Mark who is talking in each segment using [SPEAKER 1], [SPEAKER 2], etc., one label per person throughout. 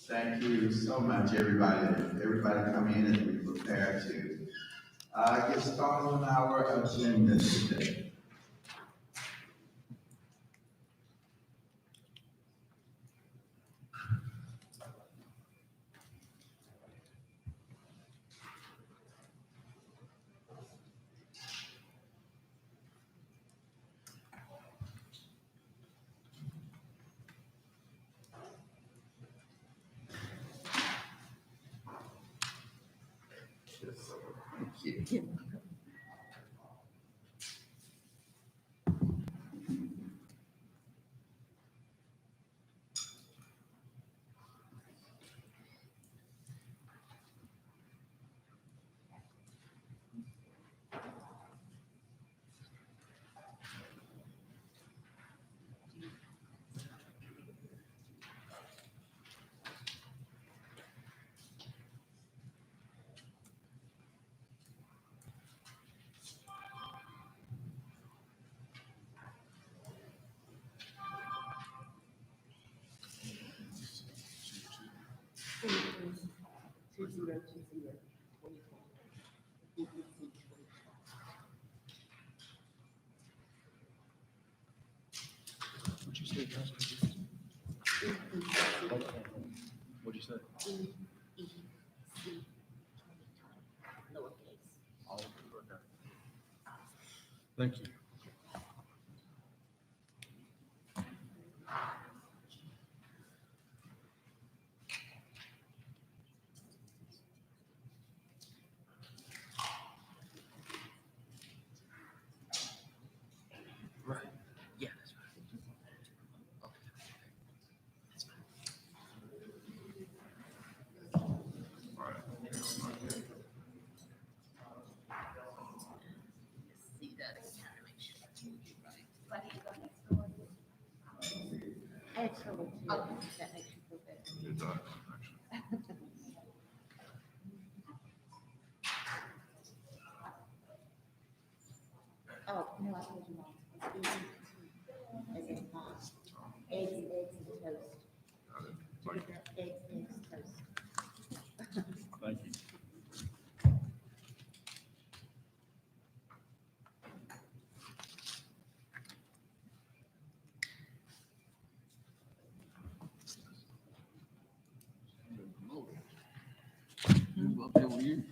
[SPEAKER 1] Thank you so much, everybody. Everybody come in as we prepare to get started on our agenda today. Thank you.
[SPEAKER 2] What'd you say? What'd you say? Oh, okay. Thank you. Right. Yeah, that's right. Okay. That's fine. All right.
[SPEAKER 3] See that again, make sure I do it right. Actually, that makes you feel better.
[SPEAKER 2] It does, actually.
[SPEAKER 3] Oh, no, I told you wrong. It's easy. As in, eggs, and toast.
[SPEAKER 2] Got it. Like,
[SPEAKER 3] Eggs, toast.
[SPEAKER 2] thank you. Move up there with you.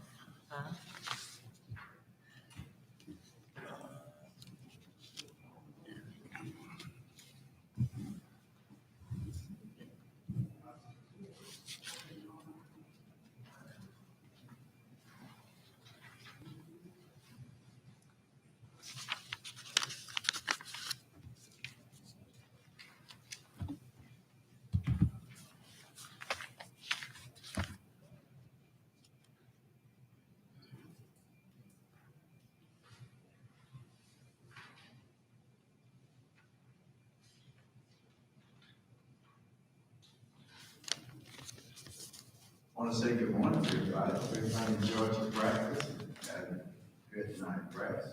[SPEAKER 1] I want to say good morning to everybody. Hope everybody enjoyed your breakfast and had a good night rest.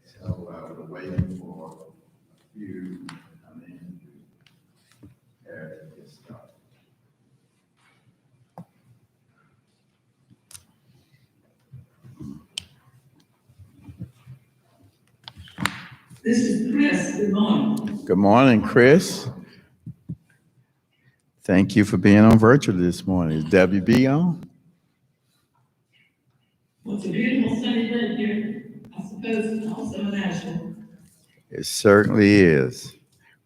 [SPEAKER 1] So we're waiting for a few to come in to prepare to get started.
[SPEAKER 4] This is Chris. Good morning.
[SPEAKER 1] Good morning, Chris. Thank you for being on virtual this morning. Is WB on?
[SPEAKER 4] Well, it's a beautiful sunny day here. I suppose it's also Nashville.
[SPEAKER 1] It certainly is.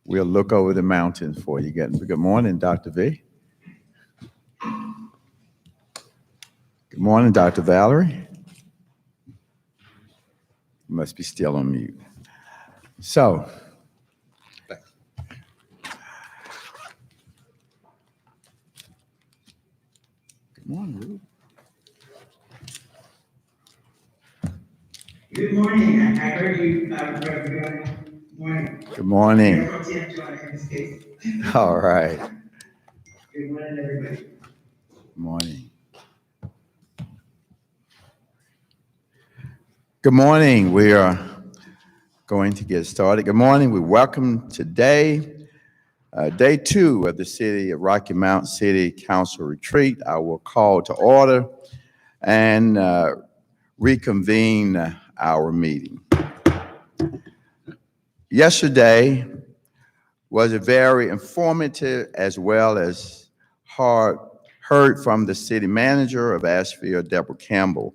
[SPEAKER 1] We'll look over the mountains for you. Good morning, Dr. V. Good morning, Dr. Valerie. You must be still on mute. So, good morning, Ruth.
[SPEAKER 4] Good morning. I heard you, Reverend. Morning.
[SPEAKER 1] Good morning.
[SPEAKER 4] Mayor Pro Tem Johnny in this case.
[SPEAKER 1] All right.
[SPEAKER 4] Good morning, everybody.
[SPEAKER 1] Good morning. Good morning. We are going to get started. Good morning. We welcome today, day 2 of the City of Rocky Mount City Council Retreat. I will call to order and reconvene our meeting. Yesterday was a very informative as well as heard from the city manager of Asheville, Deborah Campbell,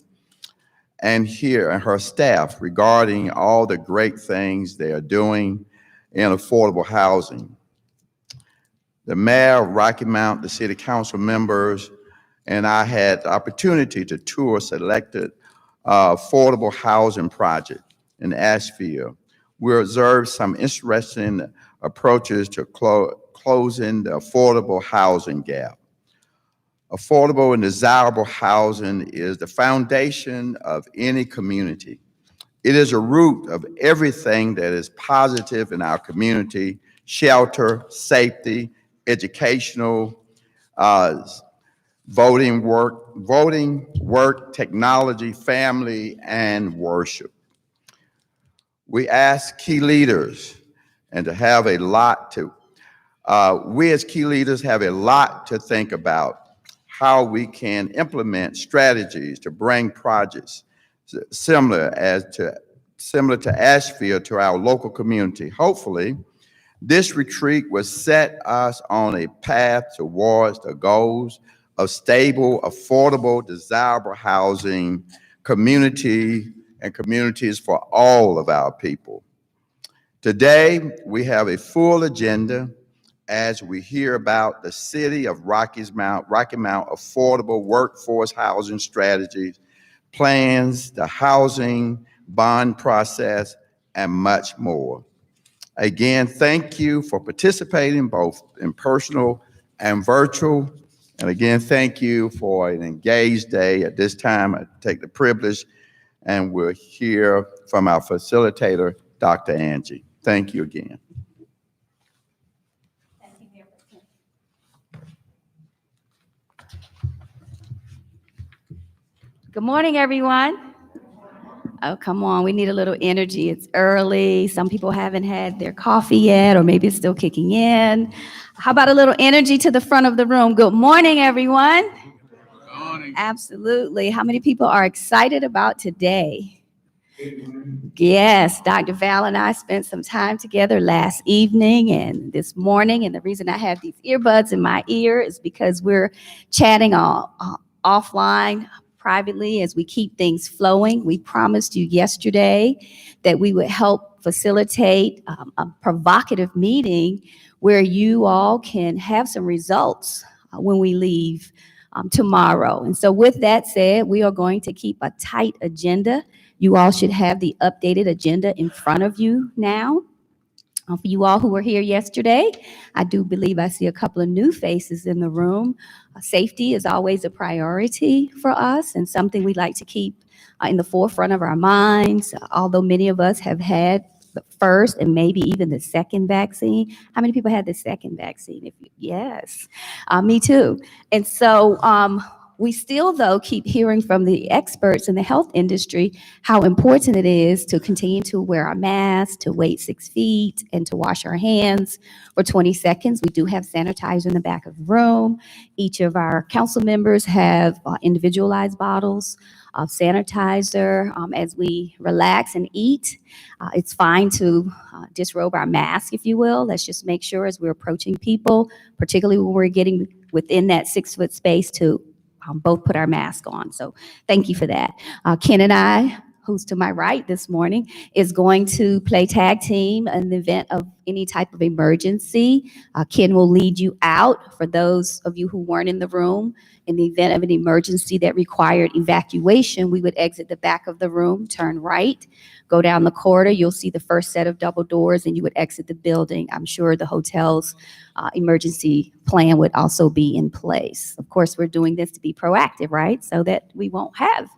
[SPEAKER 1] and her staff regarding all the great things they are doing in affordable housing. The mayor of Rocky Mount, the city council members, and I had the opportunity to tour selected affordable housing project in Asheville. We observed some interesting approaches to closing the affordable housing gap. Affordable and desirable housing is the foundation of any community. It is a root of everything that is positive in our community: shelter, safety, educational, voting work, technology, family, and worship. We ask key leaders and to have a lot to, we as key leaders have a lot to think about how we can implement strategies to bring projects similar to Asheville to our local community. Hopefully, this retreat will set us on a path towards the goals of stable, affordable, desirable housing, communities for all of our people. Today, we have a full agenda as we hear about the City of Rocky Mount affordable workforce housing strategies, plans, the housing bond process, and much more. Again, thank you for participating both in personal and virtual. And again, thank you for an engaged day. At this time, I take the privilege and we'll hear from our facilitator, Dr. Angie. Thank you again.
[SPEAKER 5] Good morning, everyone. Oh, come on. We need a little energy. It's early. Some people haven't had their coffee yet, or maybe it's still kicking in. How about a little energy to the front of the room? Good morning, everyone.
[SPEAKER 1] Good morning.
[SPEAKER 5] Absolutely. How many people are excited about today? Yes, Dr. Val and I spent some time together last evening and this morning, and the reason I have these earbuds in my ear is because we're chatting offline, privately, as we keep things flowing. We promised you yesterday that we would help facilitate a provocative meeting where you all can have some results when we leave tomorrow. And so with that said, we are going to keep a tight agenda. You all should have the updated agenda in front of you now. For you all who were here yesterday, I do believe I see a couple of new faces in the room. Safety is always a priority for us and something we like to keep in the forefront of our minds. Although many of us have had the first and maybe even the second vaccine. How many people had the second vaccine? Yes, me too. And so we still, though, keep hearing from the experts in the health industry how important it is to continue to wear our masks, to wait 6 feet, and to wash our hands for 20 seconds. We do have sanitizer in the back of the room. Each of our council members have individualized bottles of sanitizer as we relax and eat. It's fine to disrobe our mask, if you will. Let's just make sure as we're approaching people, particularly when we're getting within that 6-foot space, to both put our mask on. So thank you for that. Ken and I, who's to my right this morning, is going to play tag team in the event of any type of emergency. Ken will lead you out. For those of you who weren't in the room, in the event of an emergency that required evacuation, we would exit the back of the room, turn right, go down the corridor. You'll see the first set of double doors and you would exit the building. I'm sure the hotel's emergency plan would also be in place. Of course, we're doing this to be proactive, right? So that we won't have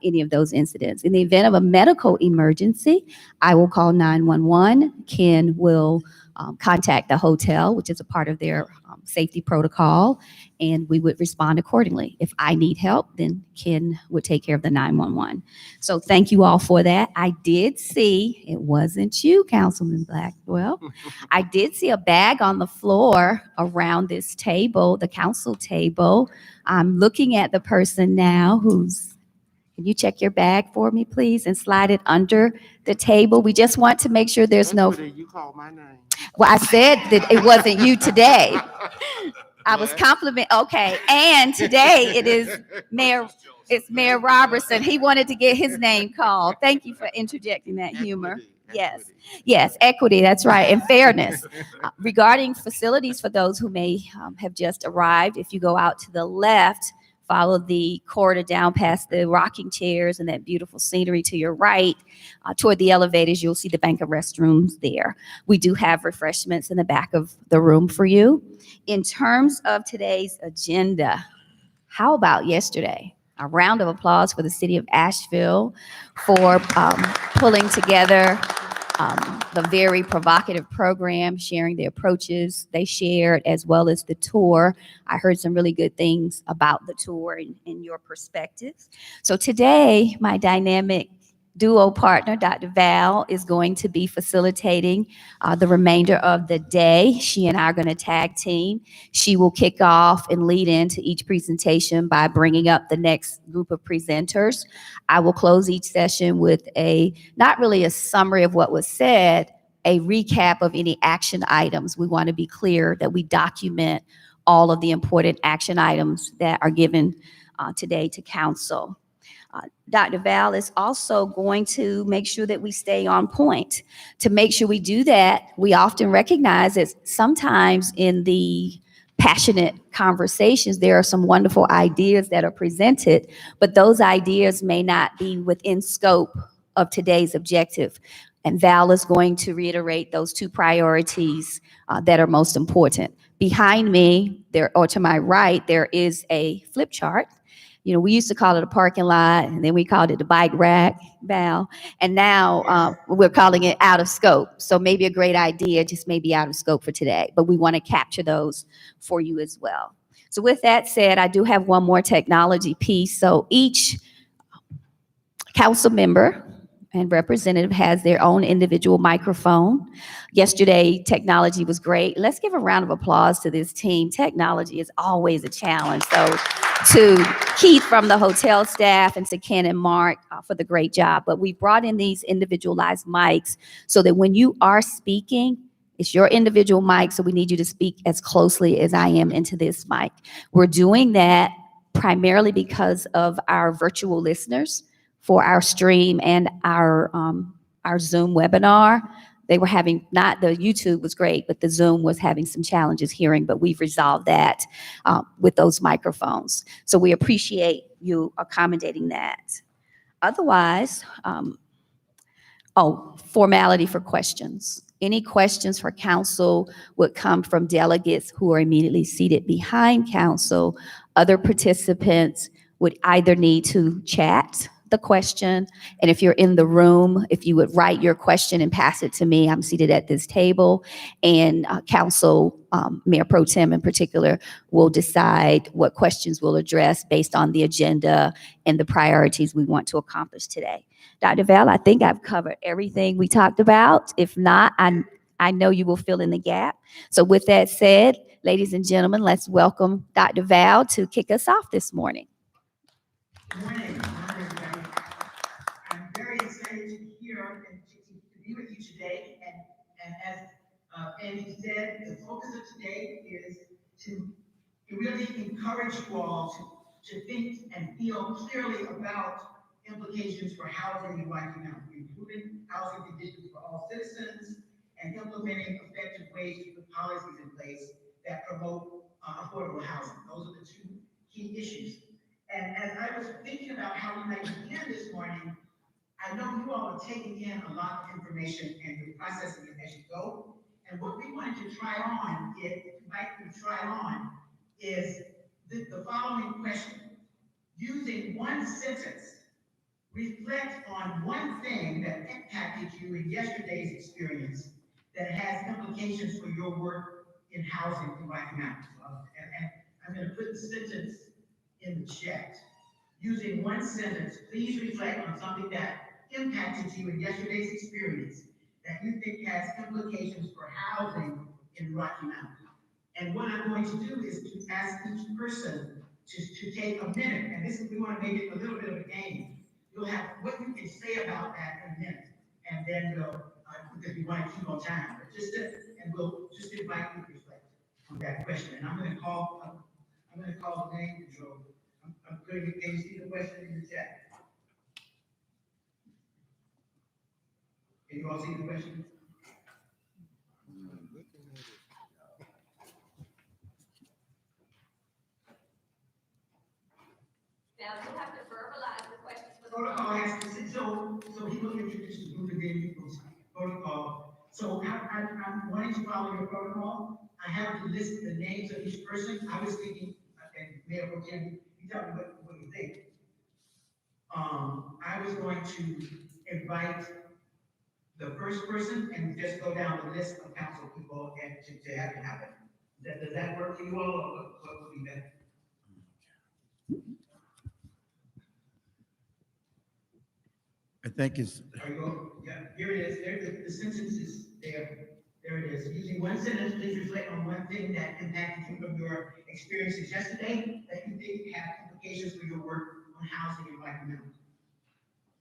[SPEAKER 5] any of those incidents. In the event of a medical emergency, I will call 911. Ken will contact the hotel, which is a part of their safety protocol, and we would respond accordingly. If I need help, then Ken would take care of the 911. So thank you all for that. I did see, it wasn't you, Councilman Blackwell. I did see a bag on the floor around this table, the council table. I'm looking at the person now who's, can you check your bag for me, please, and slide it under the table? We just want to make sure there's no.
[SPEAKER 2] You called my name.
[SPEAKER 5] Well, I said that it wasn't you today. I was okay. And today it is Mayor Robertson. He wanted to get his name called. Thank you for interjecting that humor. Yes, yes, equity, that's right, and fairness. Regarding facilities, for those who may have just arrived, if you go out to the left, follow the corridor down past the rocking chairs and that beautiful scenery to your right, toward the elevators, you'll see the bank of restrooms there. We do have refreshments in the back of the room for you. In terms of today's agenda, how about yesterday? A round of applause for the city of Asheville for pulling together the very provocative program, sharing the approaches they shared, as well as the tour. I heard some really good things about the tour and your perspectives. So today, my dynamic duo partner, Dr. Val, is going to be facilitating the remainder of the day. She and I are going to tag team. She will kick off and lead into each presentation by bringing up the next group of presenters. I will close each session with not really a summary of what was said, a recap of any action items. We want to be clear that we document all of the important action items that are given today to council. Dr. Val is also going to make sure that we stay on point. To make sure we do that, we often recognize that sometimes in the passionate conversations, there are some wonderful ideas that are presented, but those ideas may not be within scope of today's objective. And Val is going to reiterate those two priorities that are most important. Behind me, or to my right, there is a flip chart. You know, we used to call it a parking lot, and then we called it the bike rack, Val, and now we're calling it out of scope. So maybe a great idea just may be out of scope for today, but we want to capture those for you as well. So with that said, I do have one more technology piece. So each council member and representative has their own individual microphone. Yesterday, technology was great. Let's give a round of applause to this team. Technology is always a challenge. So to Keith from the hotel staff and to Ken and Mark for the great job. But we brought in these individualized mics so that when you are speaking, it's your individual mic, so we need you to speak as closely as I am into this mic. We're doing that primarily because of our virtual listeners for our stream and our Zoom webinar. They were having, not the YouTube was great, but the Zoom was having some challenges hearing, but we've resolved that with those microphones. So we appreciate you accommodating that. Otherwise, formality for questions. Any questions for council would come from delegates who are immediately seated behind council. Other participants would either need to chat the question, and if you're in the room, if you would write your question and pass it to me. I'm seated at this table, and council, Mayor Pro Tem in particular, will decide what questions we'll address based on the agenda and the priorities we want to accomplish today. Dr. Val, I think I've covered everything we talked about. If not, I know you will fill in the gap. So with that said, ladies and gentlemen, let's welcome Dr. Val to kick us off this morning.
[SPEAKER 6] Good morning. I'm very excited to be here and to be with you today. And as Andy said, the focus of today is to really encourage you all to think and feel clearly about implications for housing and rising housing, including housing conditions for all citizens and implementing effective ways to put policies in place that promote affordable housing. Those are the two key issues. And as I was thinking about how we might begin this morning, I know you all are taking in a lot of information and you're processing it as you go. And what we wanted to try on, is the following question. Using one sentence reflect on one thing that impacted you in yesterday's experience that has implications for your work in housing in Rocky Mountain. And I'm going to put the sentence in the chat. Using one sentence, please reflect on something that impacted you in yesterday's experience that you think has implications for housing in Rocky Mountain. And what I'm going to do is to ask each person to take a minute, and this is, we want to make it a little bit of a game. You'll have what you can say about that in a minute, and then we'll, because we want to keep on time, but and we'll just invite you to reflect on that question. And I'm going to call the name control. I'm putting it, can you see the question in the chat? Can you all see the question?
[SPEAKER 7] Now you have to verbalize the questions for the
[SPEAKER 6] Protocol has to, so he will introduce the group and then he goes, protocol. So I'm wanting to follow your protocol. I have to list the names of each person. I was thinking, and Mayor Pro Tem, you tell me what you think. I was going to invite the first person and just go down the list of council people and to have it happen. Does that work for you all, or what would be better?
[SPEAKER 1] I think it's,
[SPEAKER 6] Are you, yeah, here it is, there, the sentence is there, there it is. Using one sentence, please reflect on one thing that impacted you from your experiences yesterday that you think have implications for your work on housing in Rocky Mountain.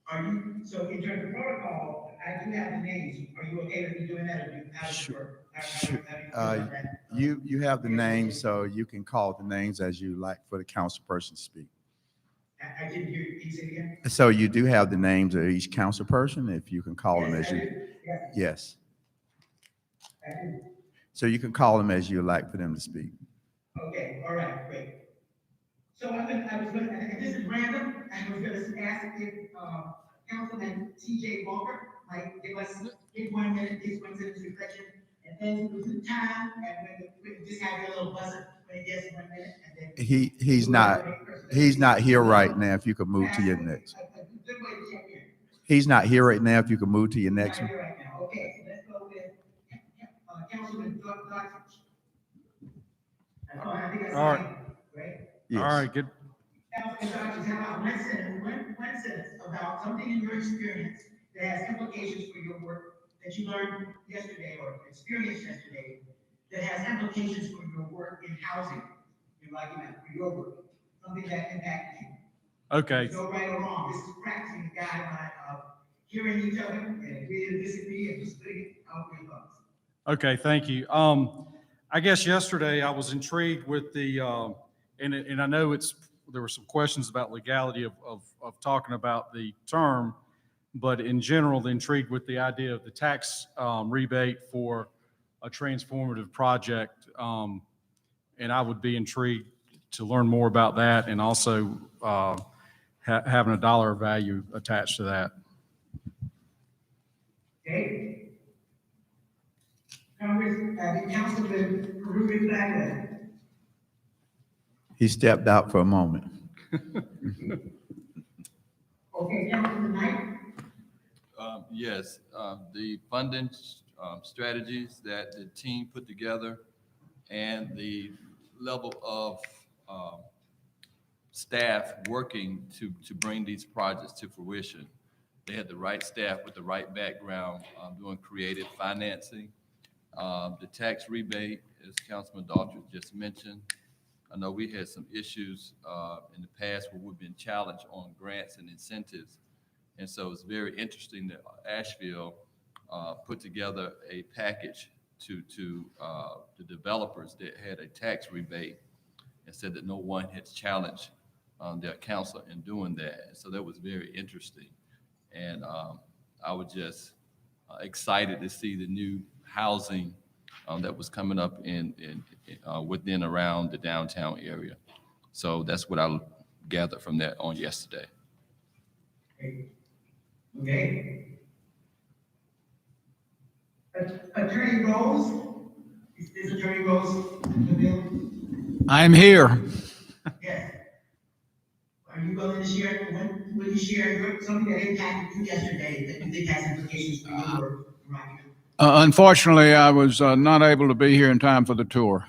[SPEAKER 6] Are you, so in terms of protocol, I do have the names. Are you okay with me doing that, or do you, how does it work? How do you feel about that?
[SPEAKER 1] you have the names, so you can call the names as you like for the council person to speak.
[SPEAKER 6] I didn't hear you, can you say it again?
[SPEAKER 1] So you do have the names of each council person, if you can call them as
[SPEAKER 6] I
[SPEAKER 1] you,
[SPEAKER 6] do. Yes,
[SPEAKER 1] yes.
[SPEAKER 6] I do.
[SPEAKER 1] So you can call them as you like for them to speak.
[SPEAKER 6] Okay, all right, great. So I was gonna, and this is random, I was gonna ask if, Councilman TJ Walker might give 1 minute, give 1 sentence reflection, and then we'll do time, and we can just have your little buzzer when it gets 1 minute, and then.
[SPEAKER 1] He's not here right now. If you could move to your next.
[SPEAKER 6] A good way to check in.
[SPEAKER 1] He's not here right now. If you could move to your next
[SPEAKER 6] Not
[SPEAKER 1] one.
[SPEAKER 6] here right now. Okay, so let's go with, Councilman Dodge. I think that's
[SPEAKER 2] All right.
[SPEAKER 6] right, right?
[SPEAKER 1] Yes.
[SPEAKER 2] All right, good.
[SPEAKER 6] Councilman Dodge, how about one sentence about something in your experience that has implications for your work that you learned yesterday or experienced yesterday that has implications for your work in housing, in Rocky Mountain, for your work, something that impacted you.
[SPEAKER 2] Okay.
[SPEAKER 6] There's no right or wrong. This is practicing the guideline of hearing each other and agree to disagree and just putting out your thoughts.
[SPEAKER 2] Okay, thank you. I guess yesterday I was intrigued with the, and I know there were some questions about legality of talking about the term, but in general, intrigued with the idea of the tax rebate for a transformative project. And I would be intrigued to learn more about that, and also having a dollar value attached to that.
[SPEAKER 6] Okay. Councilman Ruben Blackwell.
[SPEAKER 1] He stepped out for a moment.
[SPEAKER 6] Okay, Councilman Knight.
[SPEAKER 8] Yes, the funding strategies that the team put together and the level of staff working to bring these projects to fruition. They had the right staff with the right background doing creative financing. The tax rebate, as Councilman Daughtry just mentioned, I know we had some issues in the past where we've been challenged on grants and incentives. And so it's very interesting that Asheville put together a package to the developers that had a tax rebate and said that no one had challenged their council in doing that. And so that was very interesting. And I was just excited to see the new housing that was coming up within around the downtown area. So that's what I gathered from that on yesterday.
[SPEAKER 6] Okay. Attorney Rose, is Attorney Rose in the building?
[SPEAKER 9] I'm here.
[SPEAKER 6] Yes. Are you willing to share, will you share something that impacted you yesterday that you think has implications for your work right now?
[SPEAKER 9] Unfortunately, I was not able to be here in time for the tour.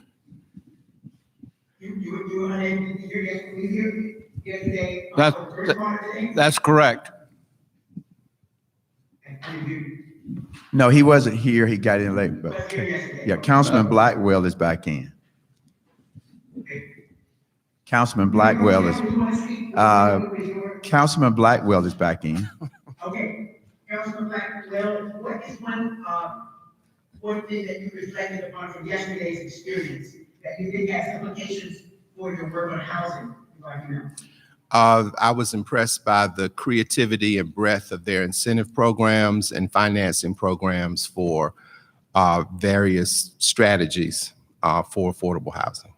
[SPEAKER 6] You were unable to be here yesterday?
[SPEAKER 9] That-
[SPEAKER 6] For the first part of the day?
[SPEAKER 9] That's correct.
[SPEAKER 6] And you
[SPEAKER 1] No, he wasn't here. He got in late, but
[SPEAKER 6] was here yesterday?
[SPEAKER 1] yeah, Councilman Blackwell is back in.
[SPEAKER 6] Okay.
[SPEAKER 1] Councilman Blackwell is,
[SPEAKER 6] You want to speak?
[SPEAKER 1] Councilman Blackwell is back in.
[SPEAKER 6] Okay, Councilman Blackwell, what is one thing that you reflected upon from yesterday's experience that you think has implications for your work on housing right now?
[SPEAKER 10] I was impressed by the creativity and breadth of their incentive programs and financing programs for various strategies for affordable housing.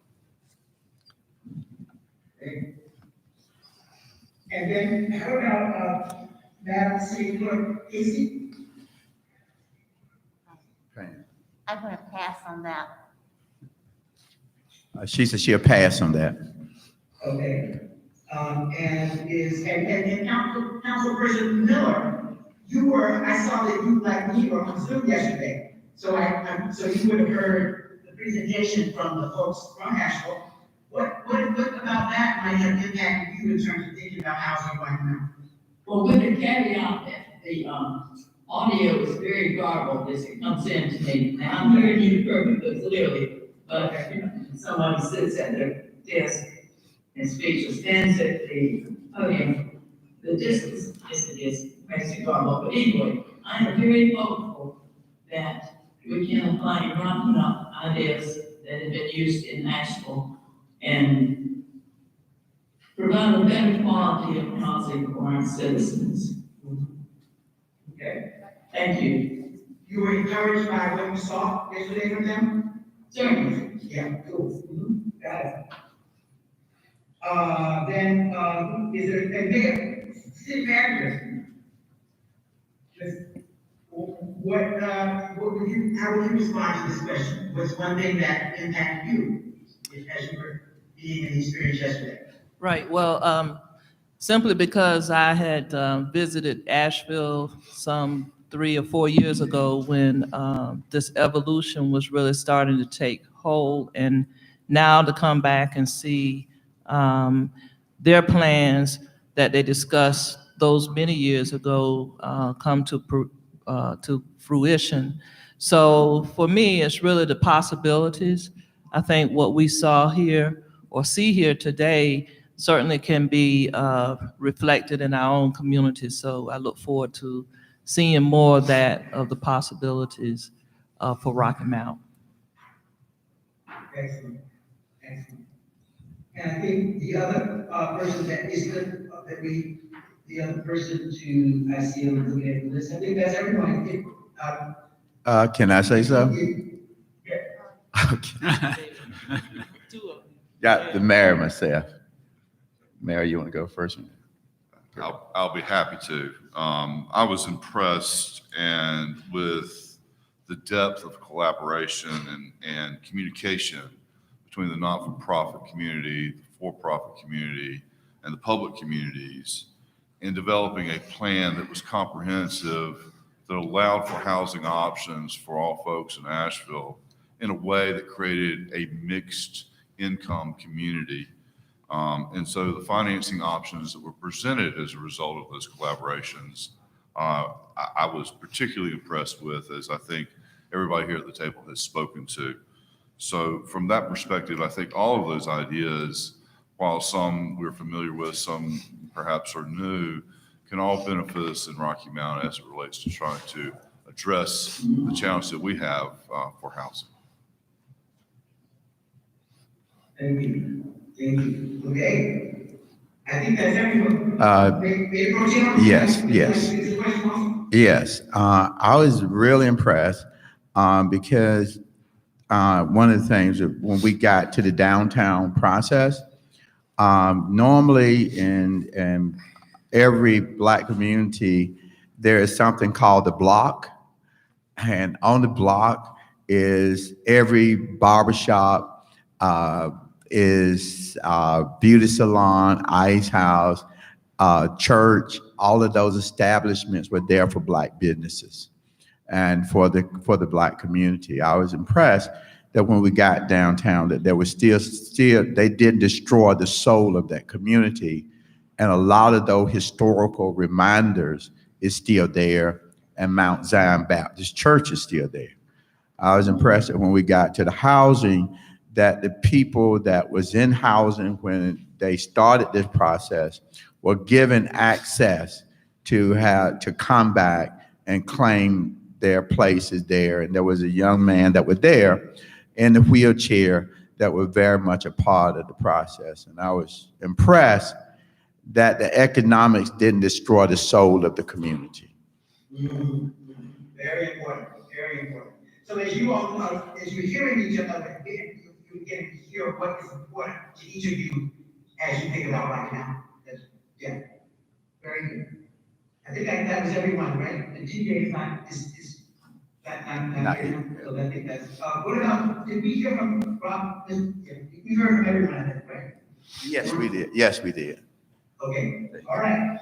[SPEAKER 6] And then how about Madam City Clerk Casey?
[SPEAKER 3] I'm gonna pass on that.
[SPEAKER 1] She said she'll pass on that.
[SPEAKER 6] Okay. And Councilperson Miller, I saw that you, like me, were on Zoom yesterday. So so you would have heard the presentation from the folks from Asheville. What about that might have impacted you in terms of thinking about housing right now?
[SPEAKER 4] Well, with the caveat that the, audio is very garbled as it comes in to me. Now, I'm hearing you perfectly clearly, but, you know, somebody sits at their desk and speaks or stands at the podium, the distance makes it garbled. But anyway, I am very hopeful that we can apply enough ideas that have been used in Nashville and provide a better quality of housing for our citizens.
[SPEAKER 6] Okay.
[SPEAKER 4] Thank you.
[SPEAKER 6] You were encouraged by what you saw yesterday from them?
[SPEAKER 4] Certainly.
[SPEAKER 6] Yeah, cool. Got it. Then, is there a big city manager? How would you respond to this question? What's one thing that impacted you as you were being in the experience yesterday?
[SPEAKER 11] Right, well, simply because I had visited Asheville some 3 or 4 years ago when this evolution was really starting to take hold, and now to come back and see their plans that they discussed those many years ago come to fruition. So for me, it's really the possibilities. I think what we saw here or see here today certainly can be reflected in our own community. So I look forward to seeing more of that, of the possibilities for Rocky Mount.
[SPEAKER 6] Excellent, excellent. And I think the other person that is good, the other person to, I see him looking at the list, I think that's everyone.
[SPEAKER 1] Can I say so?
[SPEAKER 6] Yeah.
[SPEAKER 1] Okay. Got the mayor myself. Mayor, you want to go first?
[SPEAKER 12] I'll be happy to. I was impressed and with the depth of collaboration and communication between the not-for-profit community, the for-profit community, and the public communities in developing a plan that was comprehensive, that allowed for housing options for all folks in Asheville in a way that created a mixed income community. And so the financing options that were presented as a result of those collaborations, I was particularly impressed with, as I think everybody here at the table has spoken to. So from that perspective, I think all of those ideas, while some we're familiar with, some perhaps are new, can all benefit us in Rocky Mount as it relates to trying to address the challenge that we have for housing.
[SPEAKER 6] Thank you. Thank you. Okay. I think that's everyone.
[SPEAKER 1] Yes, yes. Yes, I was really impressed because one of the things that when we got to the downtown process, normally in every Black community, there is something called the block. And on the block is every barbershop, is beauty salon, ice house, church. All of those establishments were there for Black businesses and for the Black community. I was impressed that when we got downtown, that there was still they didn't destroy the soul of that community, and a lot of those historical reminders is still there, and Mount Zion Baptist Church is still there. I was impressed that when we got to the housing, that the people that was in housing when they started this process were given access to come back and claim their places there. And there was a young man that was there in the wheelchair that was very much a part of the process. And I was impressed that the economics didn't destroy the soul of the community.
[SPEAKER 6] Very important, very important. So as you all know, as you're hearing each other, you're getting to hear what is important to each of you as you think about right now. Yeah, very good. I think that was everyone, right? The TJ is not here. So I think that's, what about, did we hear from Rob? Yeah, we heard from everyone, I think, right?
[SPEAKER 1] Yes, we did. Yes, we did.
[SPEAKER 6] Okay, all right.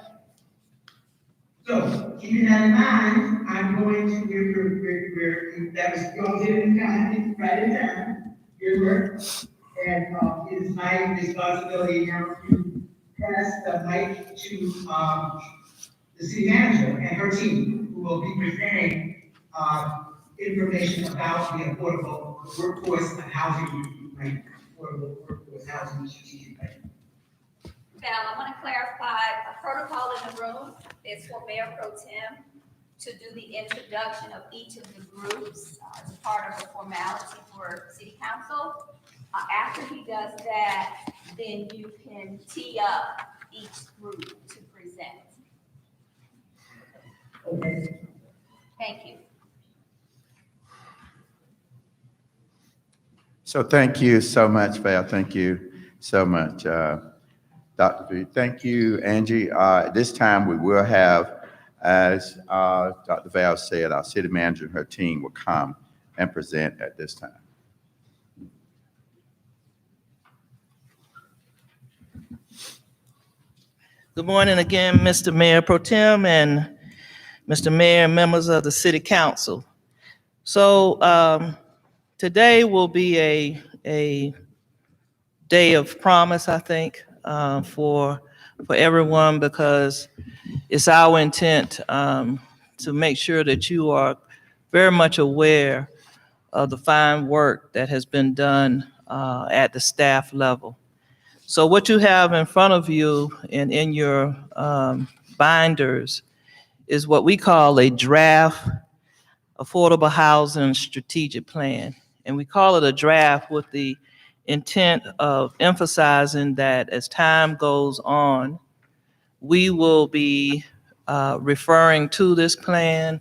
[SPEAKER 6] So, keeping that in mind, I'm going to, that was, y'all did it in time, right in time, good work. And, it is my responsibility now to pass the mic to, the city manager and her team, who will be presenting, information about the affordable workforce and housing, right? Affordable workforce housing strategic plan.
[SPEAKER 7] Val, I want to clarify, a protocol in the room is for Mayor Pro Tem to do the introduction of each of the groups as a part of the formality for City Council. After he does that, then you can tee up each group to present.
[SPEAKER 6] Okay.
[SPEAKER 7] Thank you.
[SPEAKER 1] So thank you so much, Val. Thank you so much, Dr. V. Thank you, Angie. At this time, we will have, as Dr. Val said, our city manager and her team will come and present at this time.
[SPEAKER 11] Good morning again, Mr. Mayor Pro Tem and Mr. Mayor and members of the City Council. So today will be a day of promise, I think, for everyone, because it's our intent to make sure that you are very much aware of the fine work that has been done at the staff level. So what you have in front of you and in your binders is what we call a draft affordable housing strategic plan. And we call it a draft with the intent of emphasizing that as time goes on, we will be referring to this plan.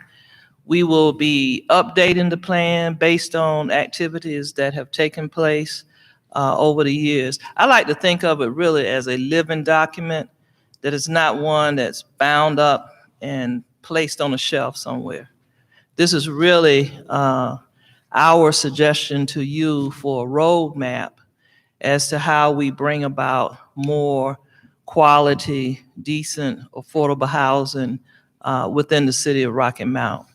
[SPEAKER 11] We will be updating the plan based on activities that have taken place over the years. I like to think of it really as a living document, that is not one that's bound up and placed on a shelf somewhere. This is really our suggestion to you for a roadmap as to how we bring about more quality, decent, affordable housing within the city of Rocky Mount.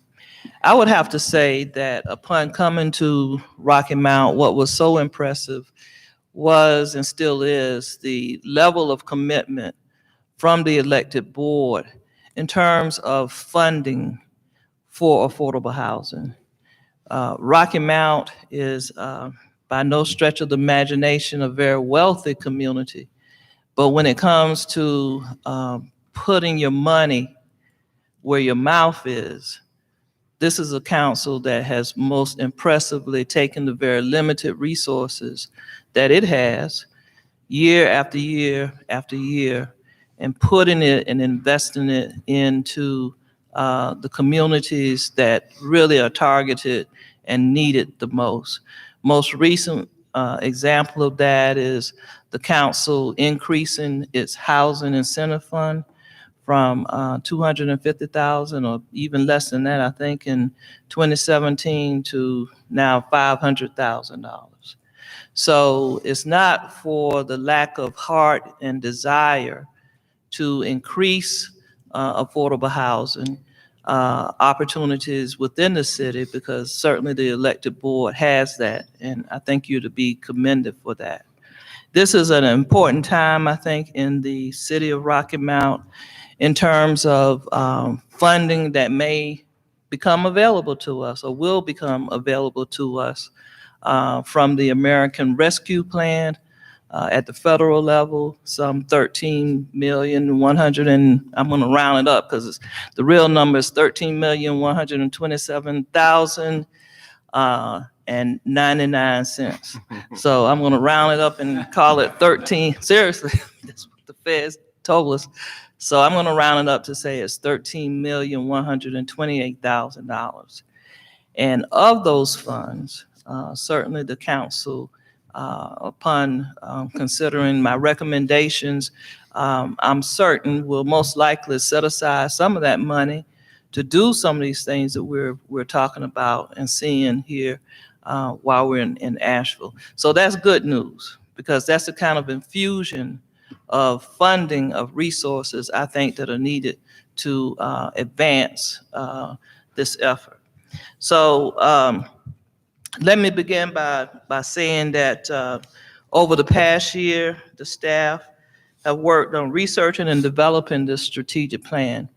[SPEAKER 11] I would have to say that upon coming to Rocky Mount, what was so impressive was and still is the level of commitment from the elected board in terms of funding for affordable housing. Rocky Mount is by no stretch of the imagination a very wealthy community, but when it comes to putting your money where your mouth is, this is a council that has most impressively taken the very limited resources that it has year after year after year and putting it and investing it into the communities that really are targeted and needed the most. Most recent example of that is the council increasing its housing incentive fund from 250,000 or even less than that, I think, in 2017 to now $500,000. So it's not for the lack of heart and desire to increase affordable housing opportunities within the city, because certainly the elected board has that, and I think you're to be commended for that. This is an important time, I think, in the city of Rocky Mount in terms of funding that may become available to us or will become available to us from the American Rescue Plan at the federal level, some 13,100,000, and I'm going to round it up because the real number is 13,127,000 and 99 cents. So I'm going to round it up and call it 13. Seriously, that's what the feds told us. So I'm going to round it up to say it's $13,128,000. And of those funds, certainly the council, upon considering my recommendations, I'm certain will most likely set aside some of that money to do some of these things that we're talking about and seeing here while we're in Asheville. So that's good news, because that's the kind of infusion of funding of resources I think that are needed to advance this effort. So let me begin by saying that over the past year, the staff have worked on researching and developing this strategic plan.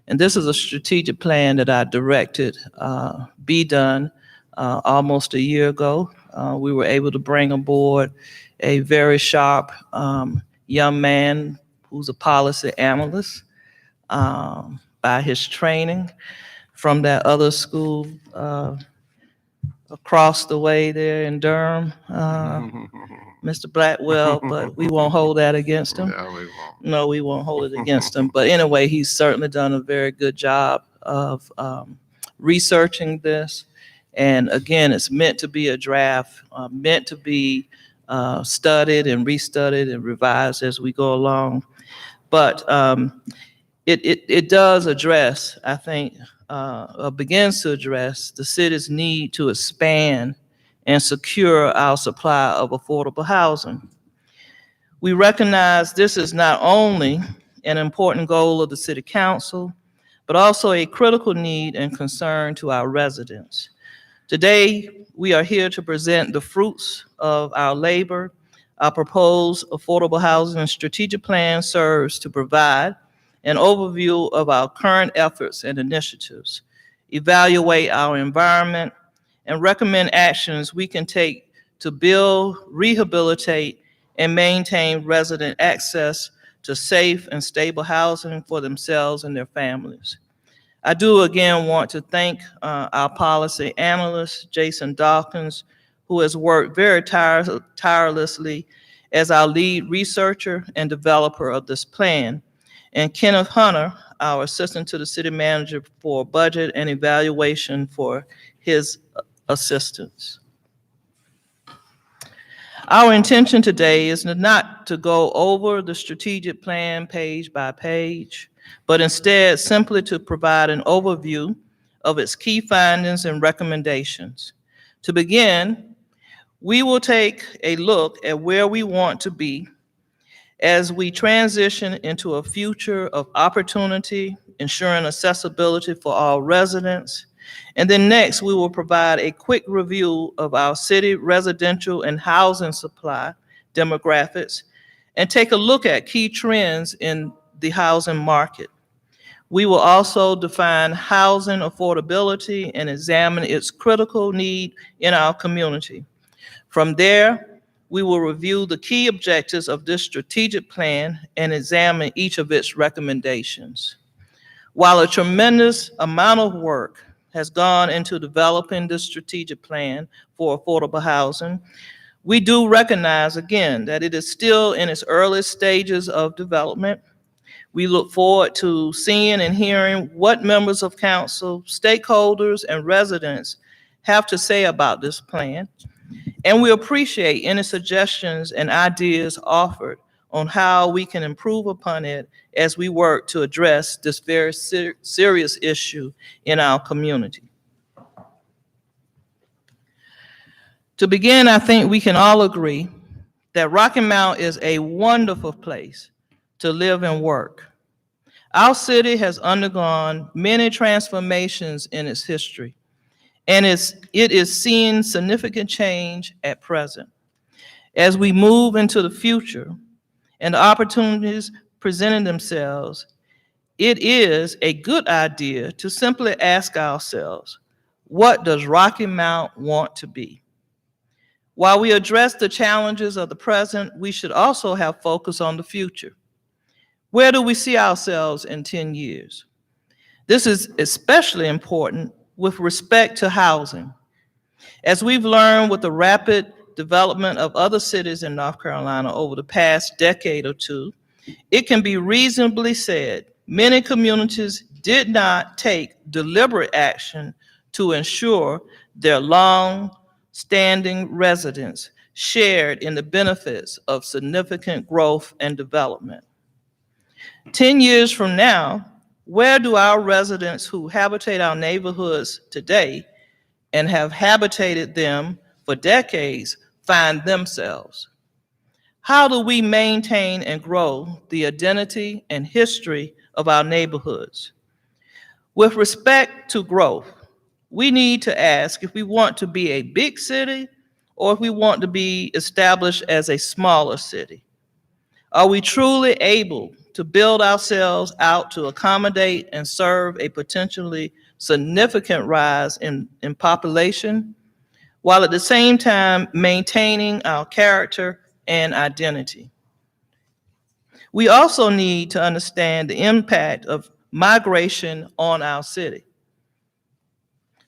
[SPEAKER 11] And this is a strategic plan that I directed be done almost a year ago. We were able to bring aboard a very sharp young man who's a policy analyst by his training from that other school across the way there in Durham, Mr. Blackwell, but we won't hold that against him.
[SPEAKER 10] No, we won't.
[SPEAKER 11] No, we won't hold it against him. But anyway, he's certainly done a very good job of researching this. And again, it's meant to be a draft, meant to be studied and restudied and revised as we go along. But it does address, I think, begins to address the city's need to expand and secure our supply of affordable housing. We recognize this is not only an important goal of the City Council, but also a critical need and concern to our residents. Today, we are here to present the fruits of our labor. Our proposed affordable housing strategic plan serves to provide an overview of our current efforts and initiatives, evaluate our environment, and recommend actions we can take to build, rehabilitate, and maintain resident access to safe and stable housing for themselves and their families. I do again want to thank our policy analyst, Jason Dawkins, who has worked very tirelessly as our lead researcher and developer of this plan, and Kenneth Hunter, our assistant to the city manager for budget and evaluation, for his assistance. Our intention today is not to go over the strategic plan page by page, but instead simply to provide an overview of its key findings and recommendations. To begin, we will take a look at where we want to be as we transition into a future of opportunity, ensuring accessibility for all residents. And then next, we will provide a quick review of our city residential and housing supply demographics and take a look at key trends in the housing market. We will also define housing affordability and examine its critical need in our community. From there, we will review the key objectives of this strategic plan and examine each of its recommendations. While a tremendous amount of work has gone into developing this strategic plan for affordable housing, we do recognize, again, that it is still in its early stages of development. We look forward to seeing and hearing what members of council, stakeholders, and residents have to say about this plan. And we appreciate any suggestions and ideas offered on how we can improve upon it as we work to address this very serious issue in our community. To begin, I think we can all agree that Rocky Mount is a wonderful place to live and work. Our city has undergone many transformations in its history, and it is seeing significant change at present. As we move into the future and the opportunities presenting themselves, it is a good idea to simply ask ourselves, what does Rocky Mount want to be? While we address the challenges of the present, we should also have focus on the future. Where do we see ourselves in 10 years? This is especially important with respect to housing. As we've learned with the rapid development of other cities in North Carolina over the past decade or two, it can be reasonably said many communities did not take deliberate action to ensure their long-standing residents shared in the benefits of significant growth and development. 10 years from now, where do our residents who habitate our neighborhoods today and have habitated them for decades find themselves? How do we maintain and grow the identity and history of our neighborhoods? With respect to growth, we need to ask if we want to be a big city or if we want to be established as a smaller city. Are we truly able to build ourselves out to accommodate and serve a potentially significant rise in population, while at the same time maintaining our character and identity? We also need to understand the impact of migration on our city.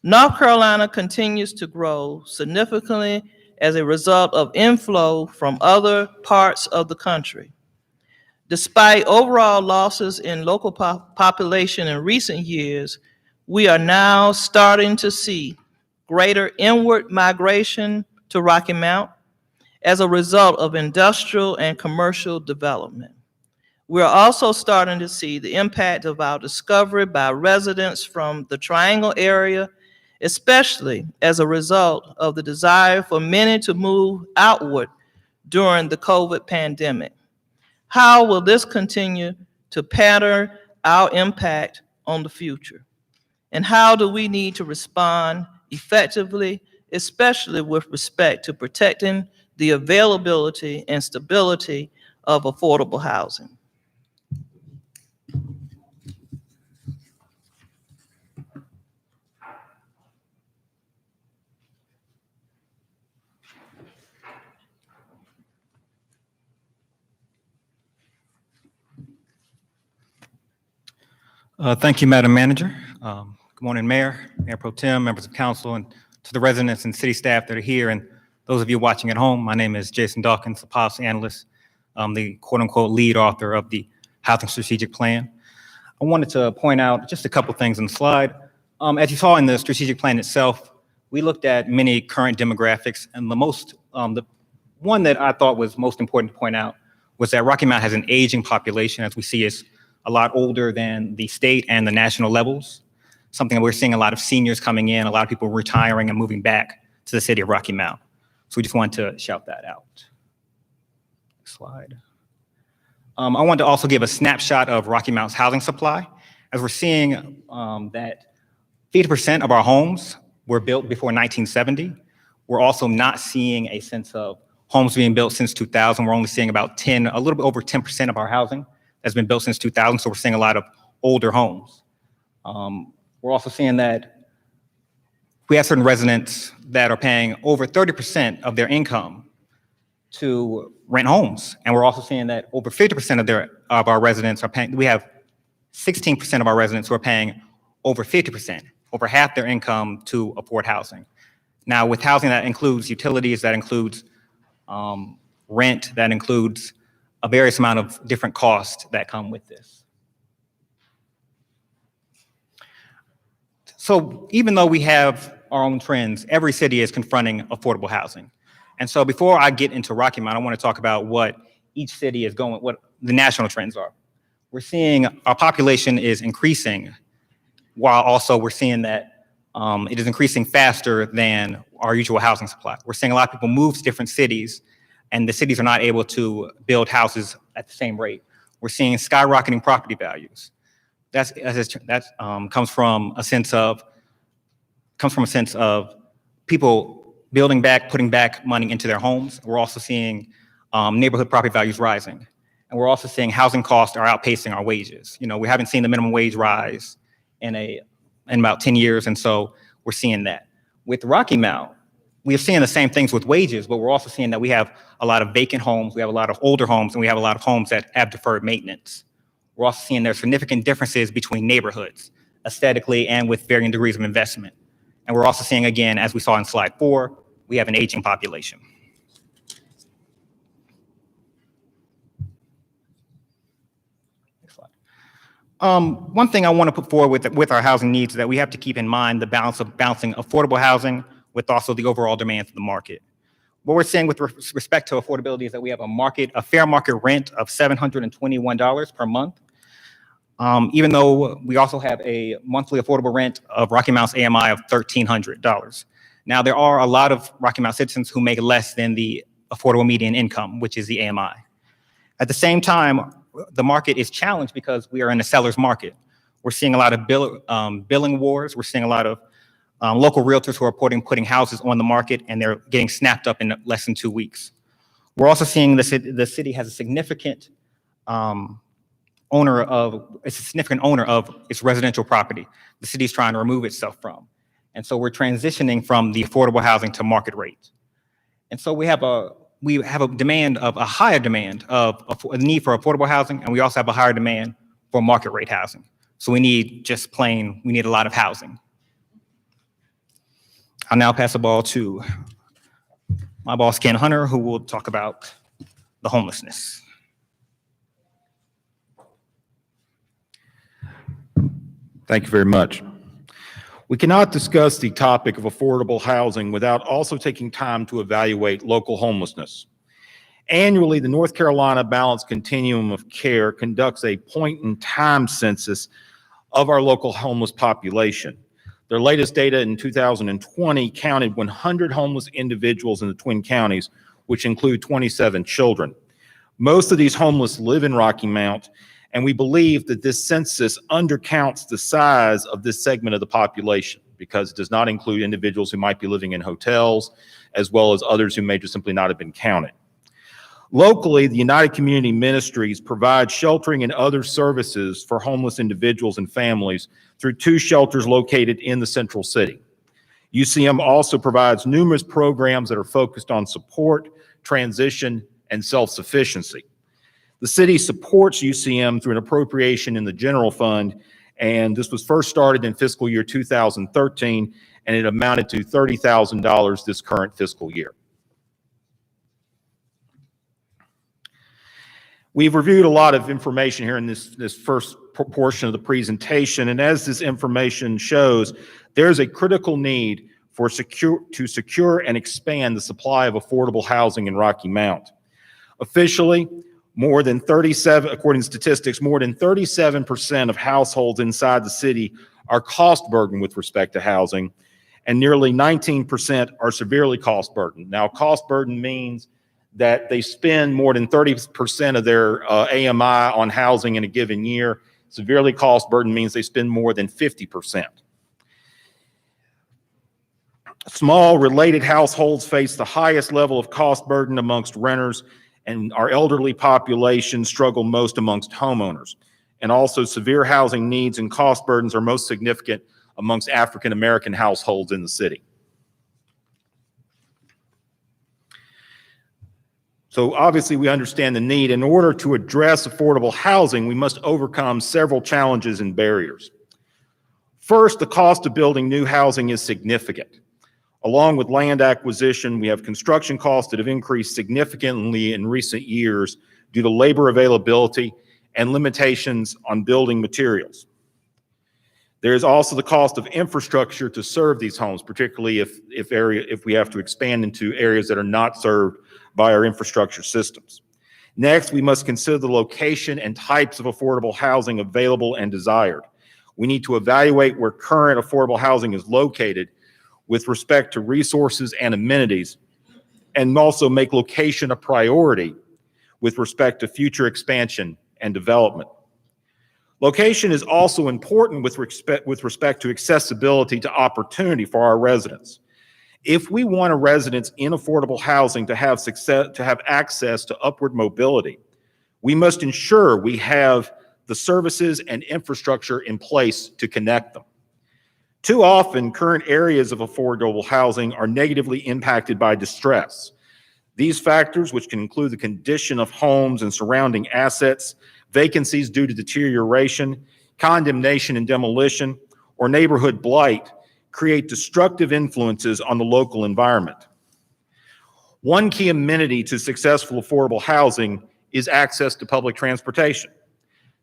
[SPEAKER 11] North Carolina continues to grow significantly as a result of inflow from other parts of the country. Despite overall losses in local population in recent years, we are now starting to see greater inward migration to Rocky Mount as a result of industrial and commercial development. We're also starting to see the impact of our discovery by residents from the Triangle area, especially as a result of the desire for many to move outward during the COVID pandemic. How will this continue to pattern our impact on the future? And how do we need to respond effectively, especially with respect to protecting the availability and stability of affordable housing?
[SPEAKER 13] Thank you, Madam Manager. Good morning, Mayor, Mayor Pro Tem, members of council, and to the residents and city staff that are here, and those of you watching at home. My name is Jason Dawkins, a policy analyst, the quote-unquote lead author of the Housing Strategic Plan. I wanted to point out just a couple things in the slide. As you saw in the strategic plan itself, we looked at many current demographics, and the one that I thought was most important to point out was that Rocky Mount has an aging population, as we see is a lot older than the state and the national levels. Something that we're seeing a lot of seniors coming in, a lot of people retiring and moving back to the city of Rocky Mount. So we just wanted to shout that out. Slide. I wanted to also give a snapshot of Rocky Mount's housing supply. As we're seeing that 50% of our homes were built before 1970. We're also not seeing a sense of homes being built since 2000. We're only seeing about a little bit over 10% of our housing has been built since 2000, so we're seeing a lot of older homes. We're also seeing that we have certain residents that are paying over 30% of their income to rent homes, and we're also seeing that over 50% of our residents are paying. We have 16% of our residents who are paying over 50%, over half their income to afford housing. Now, with housing, that includes utilities, that includes rent, that includes a various amount of different costs that come with this. So even though we have our own trends, every city is confronting affordable housing. And so before I get into Rocky Mount, I want to talk about what each city is going, what the national trends are. We're seeing our population is increasing, while also we're seeing that it is increasing faster than our usual housing supply. We're seeing a lot of people move to different cities, and the cities are not able to build houses at the same rate. We're seeing skyrocketing property values. That comes from a sense of people building back, putting back money into their homes. We're also seeing neighborhood property values rising. And we're also seeing housing costs are outpacing our wages. You know, we haven't seen the minimum wage rise in about 10 years, and so we're seeing that. With Rocky Mount, we are seeing the same things with wages, but we're also seeing that we have a lot of vacant homes, we have a lot of older homes, and we have a lot of homes that have deferred maintenance. We're also seeing there's significant differences between neighborhoods, aesthetically and with varying degrees of investment. And we're also seeing, again, as we saw in slide 4, we have an aging population. Next slide. One thing I want to put forward with our housing needs is that we have to keep in mind the balance of balancing affordable housing with also the overall demands of the market. What we're saying with respect to affordability is that we have a fair market rent of $721 per month, even though we also have a monthly affordable rent of Rocky Mount's AMI of $1,300. Now, there are a lot of Rocky Mount citizens who make less than the affordable median income, which is the AMI. At the same time, the market is challenged because we are in a seller's market. We're seeing a lot of billing wars. We're seeing a lot of local realtors who are putting houses on the market, and they're getting snapped up in less than 2 weeks. We're also seeing the city has a significant owner of its residential property. The city is trying to remove itself from. And so we're transitioning from the affordable housing to market rate. And so we have a higher demand of a need for affordable housing, and we also have a higher demand for market rate housing. So we need a lot of housing. I'll now pass the ball to my boss, Ken Hunter, who will talk about the homelessness.
[SPEAKER 14] Thank you very much. We cannot discuss the topic of affordable housing without also taking time to evaluate local homelessness. Annually, the North Carolina Balanced Continuum of Care conducts a point-in-time census of our local homeless population. Their latest data in 2020 counted 100 homeless individuals in the Twin Counties, which include 27 children. Most of these homeless live in Rocky Mount, and we believe that this census undercounts the size of this segment of the population because it does not include individuals who might be living in hotels, as well as others who may just simply not have been counted. Locally, the United Community Ministries provides sheltering and other services for homeless individuals and families through 2 shelters located in the central city. UCM also provides numerous programs that are focused on support, transition, and self-sufficiency. The city supports UCM through an appropriation in the general fund, and this was first started in fiscal year 2013, and it amounted to $30,000 this current fiscal year. We've reviewed a lot of information here in this first portion of the presentation, and as this information shows, there's a critical need to secure and expand the supply of affordable housing in Rocky Mount. Officially, according to statistics, more than 37% of households inside the city are cost burdened with respect to housing, and nearly 19% are severely cost burdened. Now, cost burden means that they spend more than 30% of their AMI on housing in a given year. Severely cost burden means they spend more than 50%. Small related households face the highest level of cost burden amongst renters, and our elderly population struggle most amongst homeowners. And also severe housing needs and cost burdens are most significant amongst African American households in the city. So obviously we understand the need. In order to address affordable housing, we must overcome several challenges and barriers. First, the cost of building new housing is significant. Along with land acquisition, we have construction costs that have increased significantly in recent years due to labor availability and limitations on building materials. There is also the cost of infrastructure to serve these homes, particularly if we have to expand into areas that are not served by our infrastructure systems. Next, we must consider the location and types of affordable housing available and desired. We need to evaluate where current affordable housing is located with respect to resources and amenities, and also make location a priority with respect to future expansion and development. Location is also important with respect to accessibility to opportunity for our residents. If we want our residents in affordable housing to have access to upward mobility, we must ensure we have the services and infrastructure in place to connect them. Too often, current areas of affordable housing are negatively impacted by distress. These factors, which can include the condition of homes and surrounding assets, vacancies due to deterioration, condemnation and demolition, or neighborhood blight, create destructive influences on the local environment. One key amenity to successful affordable housing is access to public transportation.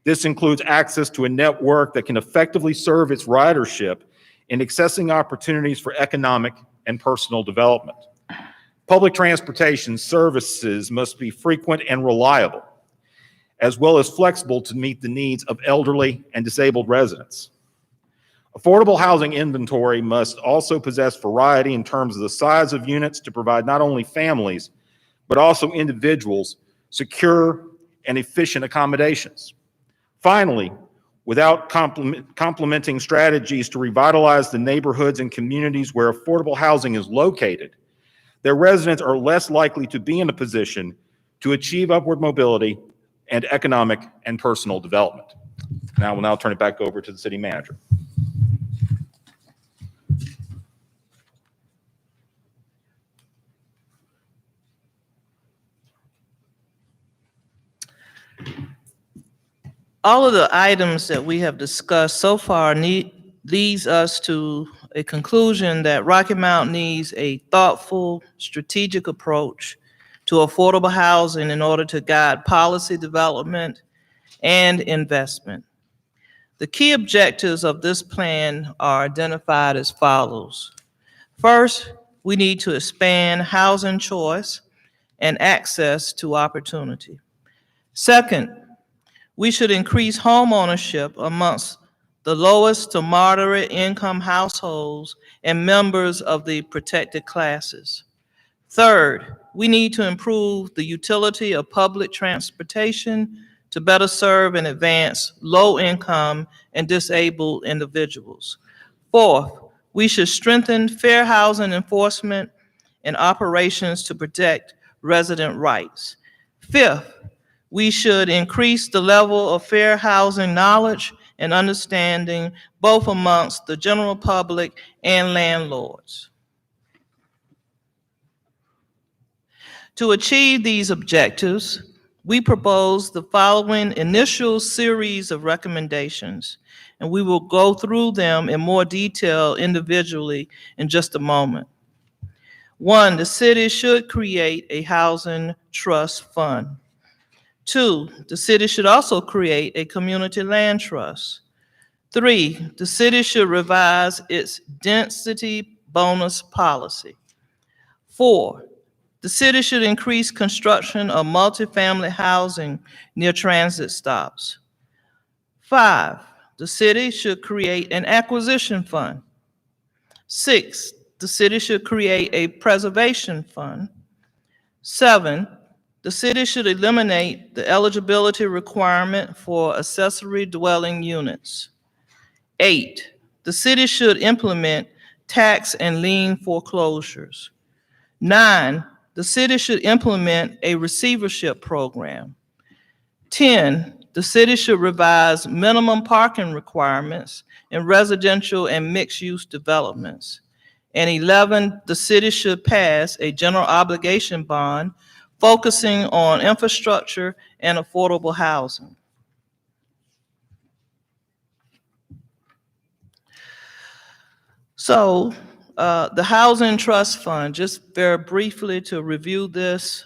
[SPEAKER 14] This includes access to a network that can effectively serve its ridership in accessing opportunities for economic and personal development. Public transportation services must be frequent and reliable, as well as flexible to meet the needs of elderly and disabled residents. Affordable housing inventory must also possess variety in terms of the size of units to provide not only families, but also individuals secure and efficient accommodations. Finally, without complementing strategies to revitalize the neighborhoods and communities where affordable housing is located, their residents are less likely to be in a position to achieve upward mobility and economic and personal development. Now, I will now turn it back over to the city manager.
[SPEAKER 11] All of the items that we have discussed so far leads us to a conclusion that Rocky Mount needs a thoughtful, strategic approach to affordable housing in order to guide policy development and investment. The key objectives of this plan are identified as follows. First, we need to expand housing choice and access to opportunity. Second, we should increase home ownership amongst the lowest to moderate income households and members of the protected classes. Third, we need to improve the utility of public transportation to better serve and advance low-income and disabled individuals. Fourth, we should strengthen fair housing enforcement and operations to protect resident rights. Fifth, we should increase the level of fair housing knowledge and understanding both amongst the general public and landlords. To achieve these objectives, we propose the following initial series of recommendations, and we will go through them in more detail individually in just a moment. 1, the city should create a housing trust fund. 2, the city should also create a community land trust. 3, the city should revise its density bonus policy. 4, the city should increase construction of multifamily housing near transit stops. 5, the city should create an acquisition fund. 6, the city should create a preservation fund. 7, the city should eliminate the eligibility requirement for accessory dwelling units. 8, the city should implement tax and lien foreclosures. 9, the city should implement a receivership program. 10, the city should revise minimum parking requirements in residential and mixed-use developments. And 11, the city should pass a general obligation bond focusing on infrastructure and affordable housing. So the Housing Trust Fund, just very briefly to review this,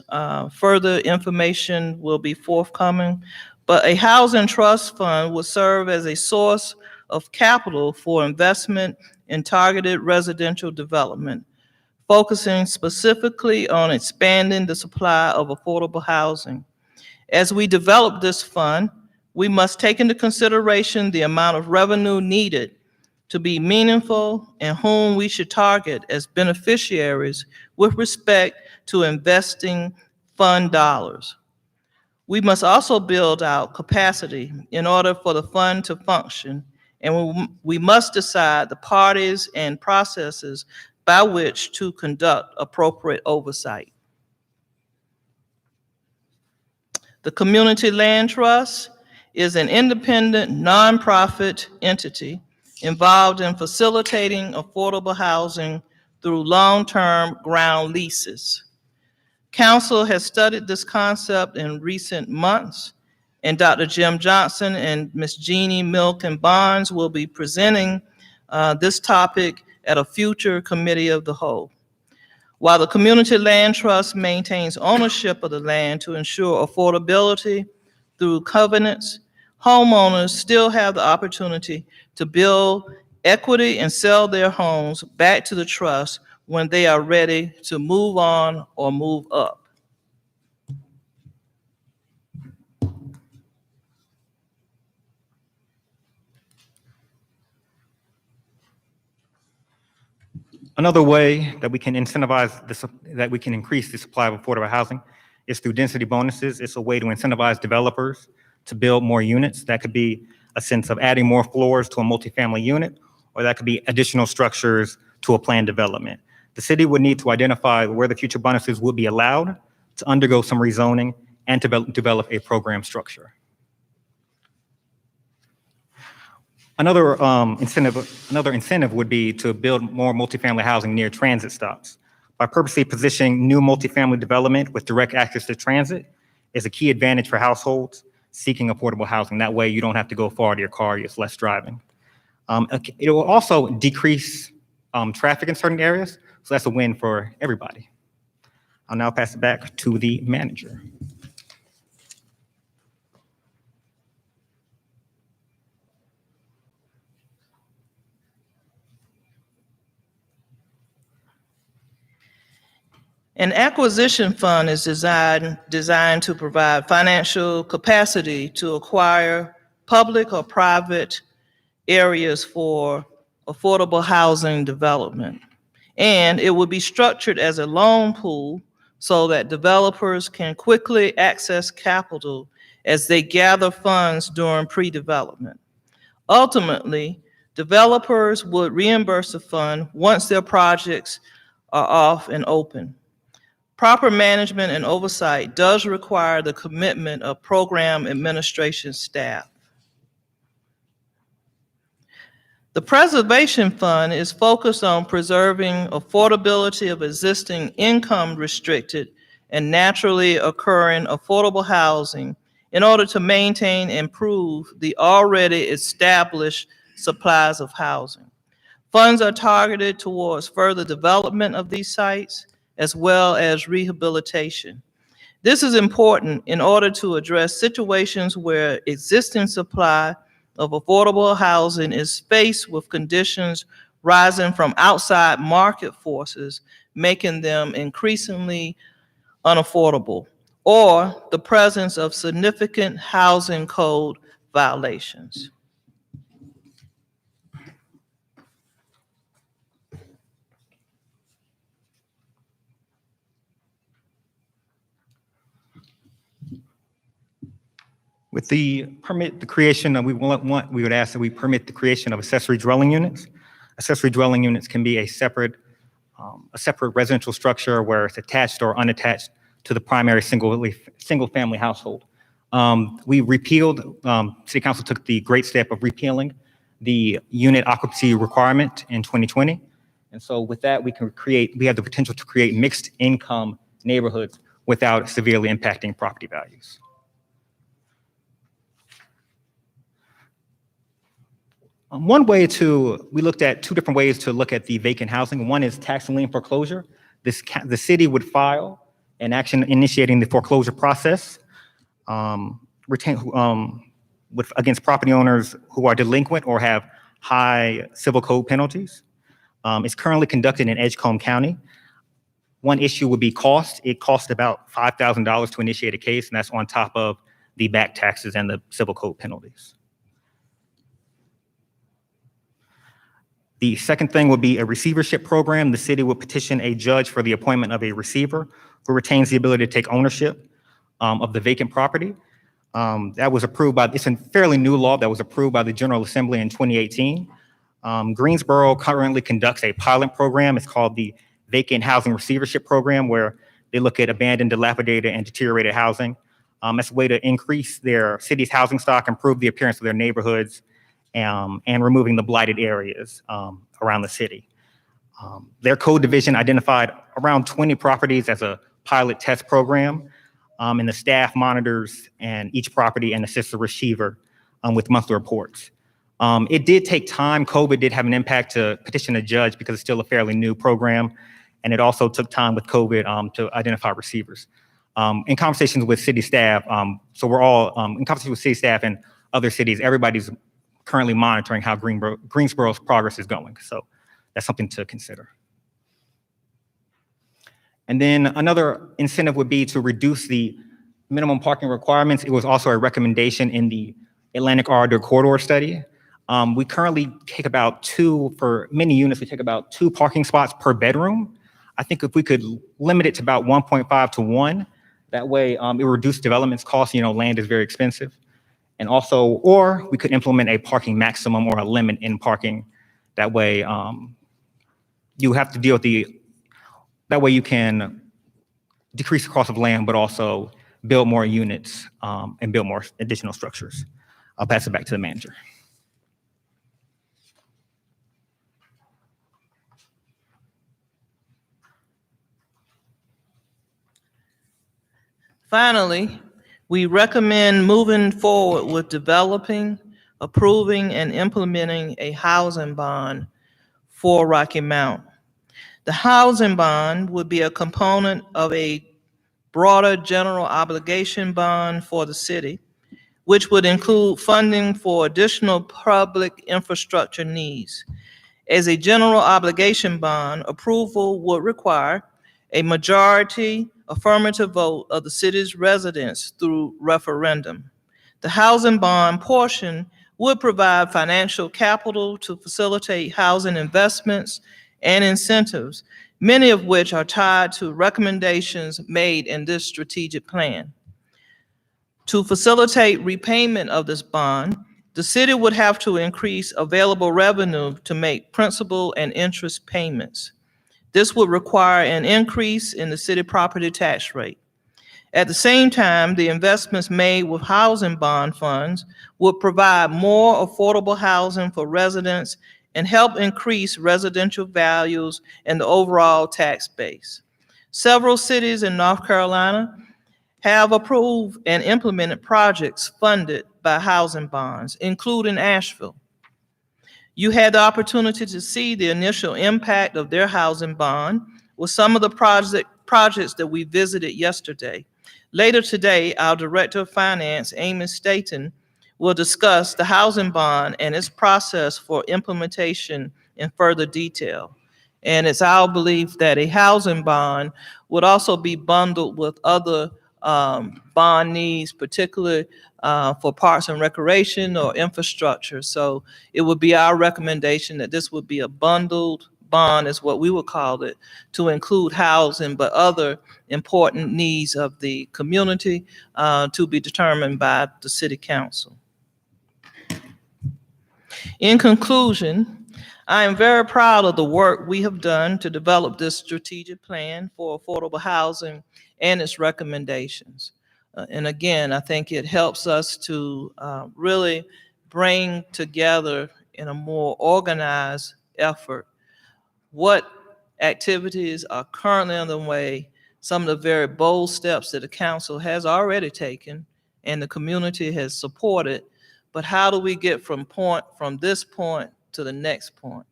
[SPEAKER 11] further information will be forthcoming, but a housing trust fund will serve as a source of capital for investment in targeted residential development, focusing specifically on expanding the supply of affordable housing. As we develop this fund, We must take into consideration the amount of revenue needed to be meaningful and whom we should target as beneficiaries with respect to investing fund dollars. We must also build out capacity in order for the fund to function, and we must decide the parties and processes by which to conduct appropriate oversight. The Community Land Trust is an independent, nonprofit entity involved in facilitating affordable housing through long-term ground leases. Council has studied this concept in recent months, and Dr. Jim Johnson and Ms. Jeannie Milk and Barnes will be presenting this topic at a future committee of the whole. While the Community Land Trust maintains ownership of the land to ensure affordability through covenants, homeowners still have the opportunity to build equity and sell their homes back to the trust when they are ready to move on or move up.
[SPEAKER 13] Another way that we can incentivize this, that we can increase the supply of affordable housing is through density bonuses. It's a way to incentivize developers to build more units. That could be a sense of adding more floors to a multifamily unit, or that could be additional structures to a planned development. The city would need to identify where the future bonuses would be allowed to undergo some rezoning and to develop a program structure. Another incentive would be to build more multifamily housing near transit stops. By purposely positioning new multifamily development with direct access to transit is a key advantage for households seeking affordable housing. That way you don't have to go far to your car, it's less driving. It will also decrease traffic in certain areas, so that's a win for everybody. I'll now pass it back to the manager.
[SPEAKER 11] An acquisition fund is designed to provide financial capacity to acquire public or private areas for affordable housing development. And it will be structured as a loan pool so that developers can quickly access capital as they gather funds during pre-development. Ultimately, developers would reimburse the fund once their projects are off and open. Proper management and oversight does require the commitment of program administration staff. The Preservation Fund is focused on preserving affordability of existing income-restricted and naturally occurring affordable housing in order to maintain and improve the already established supplies of housing. Funds are targeted towards further development of these sites, as well as rehabilitation. This is important in order to address situations where existing supply of affordable housing is faced with conditions rising from outside market forces, making them increasingly unaffordable, or the presence of significant housing code violations.
[SPEAKER 13] With the creation, we would ask that we permit the creation of accessory dwelling units. Accessory dwelling units can be a separate residential structure where it's attached or unattached to the primary single-family household. We repealed, City Council took the great step of repealing the unit occupancy requirement in 2020. And so with that, we have the potential to create mixed income neighborhoods without severely impacting property values. We looked at two different ways to look at the vacant housing. One is tax and lien foreclosure. The city would file an action initiating the foreclosure process against property owners who are delinquent or have high civil code penalties. It's currently conducted in Edgecombe County. One issue would be cost. It costs about $5,000 to initiate a case, and that's on top of the back taxes and the civil code penalties. The second thing would be a receivership program. The city will petition a judge for the appointment of a receiver who retains the ability to take ownership of the vacant property. That was approved by, it's a fairly new law that was approved by the General Assembly in 2018. Greensboro currently conducts a pilot program. It's called the Vacant Housing Receivership Program, where they look at abandoned, dilapidated, and deteriorated housing as a way to increase their city's housing stock, improve the appearance of their neighborhoods, and removing the blighted areas around the city. Their code division identified around 20 properties as a pilot test program, and the staff monitors and each property and assists the receiver with monthly reports. It did take time. COVID did have an impact to petition a judge because it's still a fairly new program, and it also took time with COVID to identify receivers. In conversations with city staff, so we're all in conversation with city staff and other cities, everybody's currently monitoring how Greensboro's progress is going. So that's something to consider. And then another incentive would be to reduce the minimum parking requirements. It was also a recommendation in the Atlantic Corridor study. We currently take about for many units, we take about 2 parking spots per bedroom. I think if we could limit it to about 1.5 to 1, that way it would reduce development costs. Land is very expensive. And also, or we could implement a parking maximum or a limit in parking. That way you have to deal with that way you can decrease the cost of land, but also build more units and build more additional structures. I'll pass it back to the manager.
[SPEAKER 11] Finally, we recommend moving forward with developing, approving, and implementing a housing bond for Rocky Mount. The housing bond would be a component of a broader general obligation bond for the city, which would include funding for additional public infrastructure needs. As a general obligation bond, approval would require a majority affirmative vote of the city's residents through referendum. The housing bond portion would provide financial capital to facilitate housing investments and incentives, many of which are tied to recommendations made in this strategic plan. To facilitate repayment of this bond, the city would have to increase available revenue to make principal and interest payments. This would require an increase in the city property tax rate. At the same time, the investments made with housing bond funds would provide more affordable housing for residents and help increase residential values and the overall tax base. Several cities in North Carolina have approved and implemented projects funded by housing bonds, including Asheville. You had the opportunity to see the initial impact of their housing bond with some of the projects that we visited yesterday. Later today, our Director of Finance, Amy Staton, will discuss the housing bond and its process for implementation in further detail. And it's our belief that a housing bond would also be bundled with other bond needs, particularly for parks and recreation or infrastructure. So it would be our recommendation that this would be a bundled bond, is what we would call it, to include housing, but other important needs of the community to be determined by the City Council. In conclusion, I am very proud of the work we have done to develop this strategic plan for affordable housing and its recommendations. And again, I think it helps us to really bring together in a more organized effort what activities are currently underway, some of the very bold steps that the council has already taken and the community has supported, but how do we get from this point to the next point?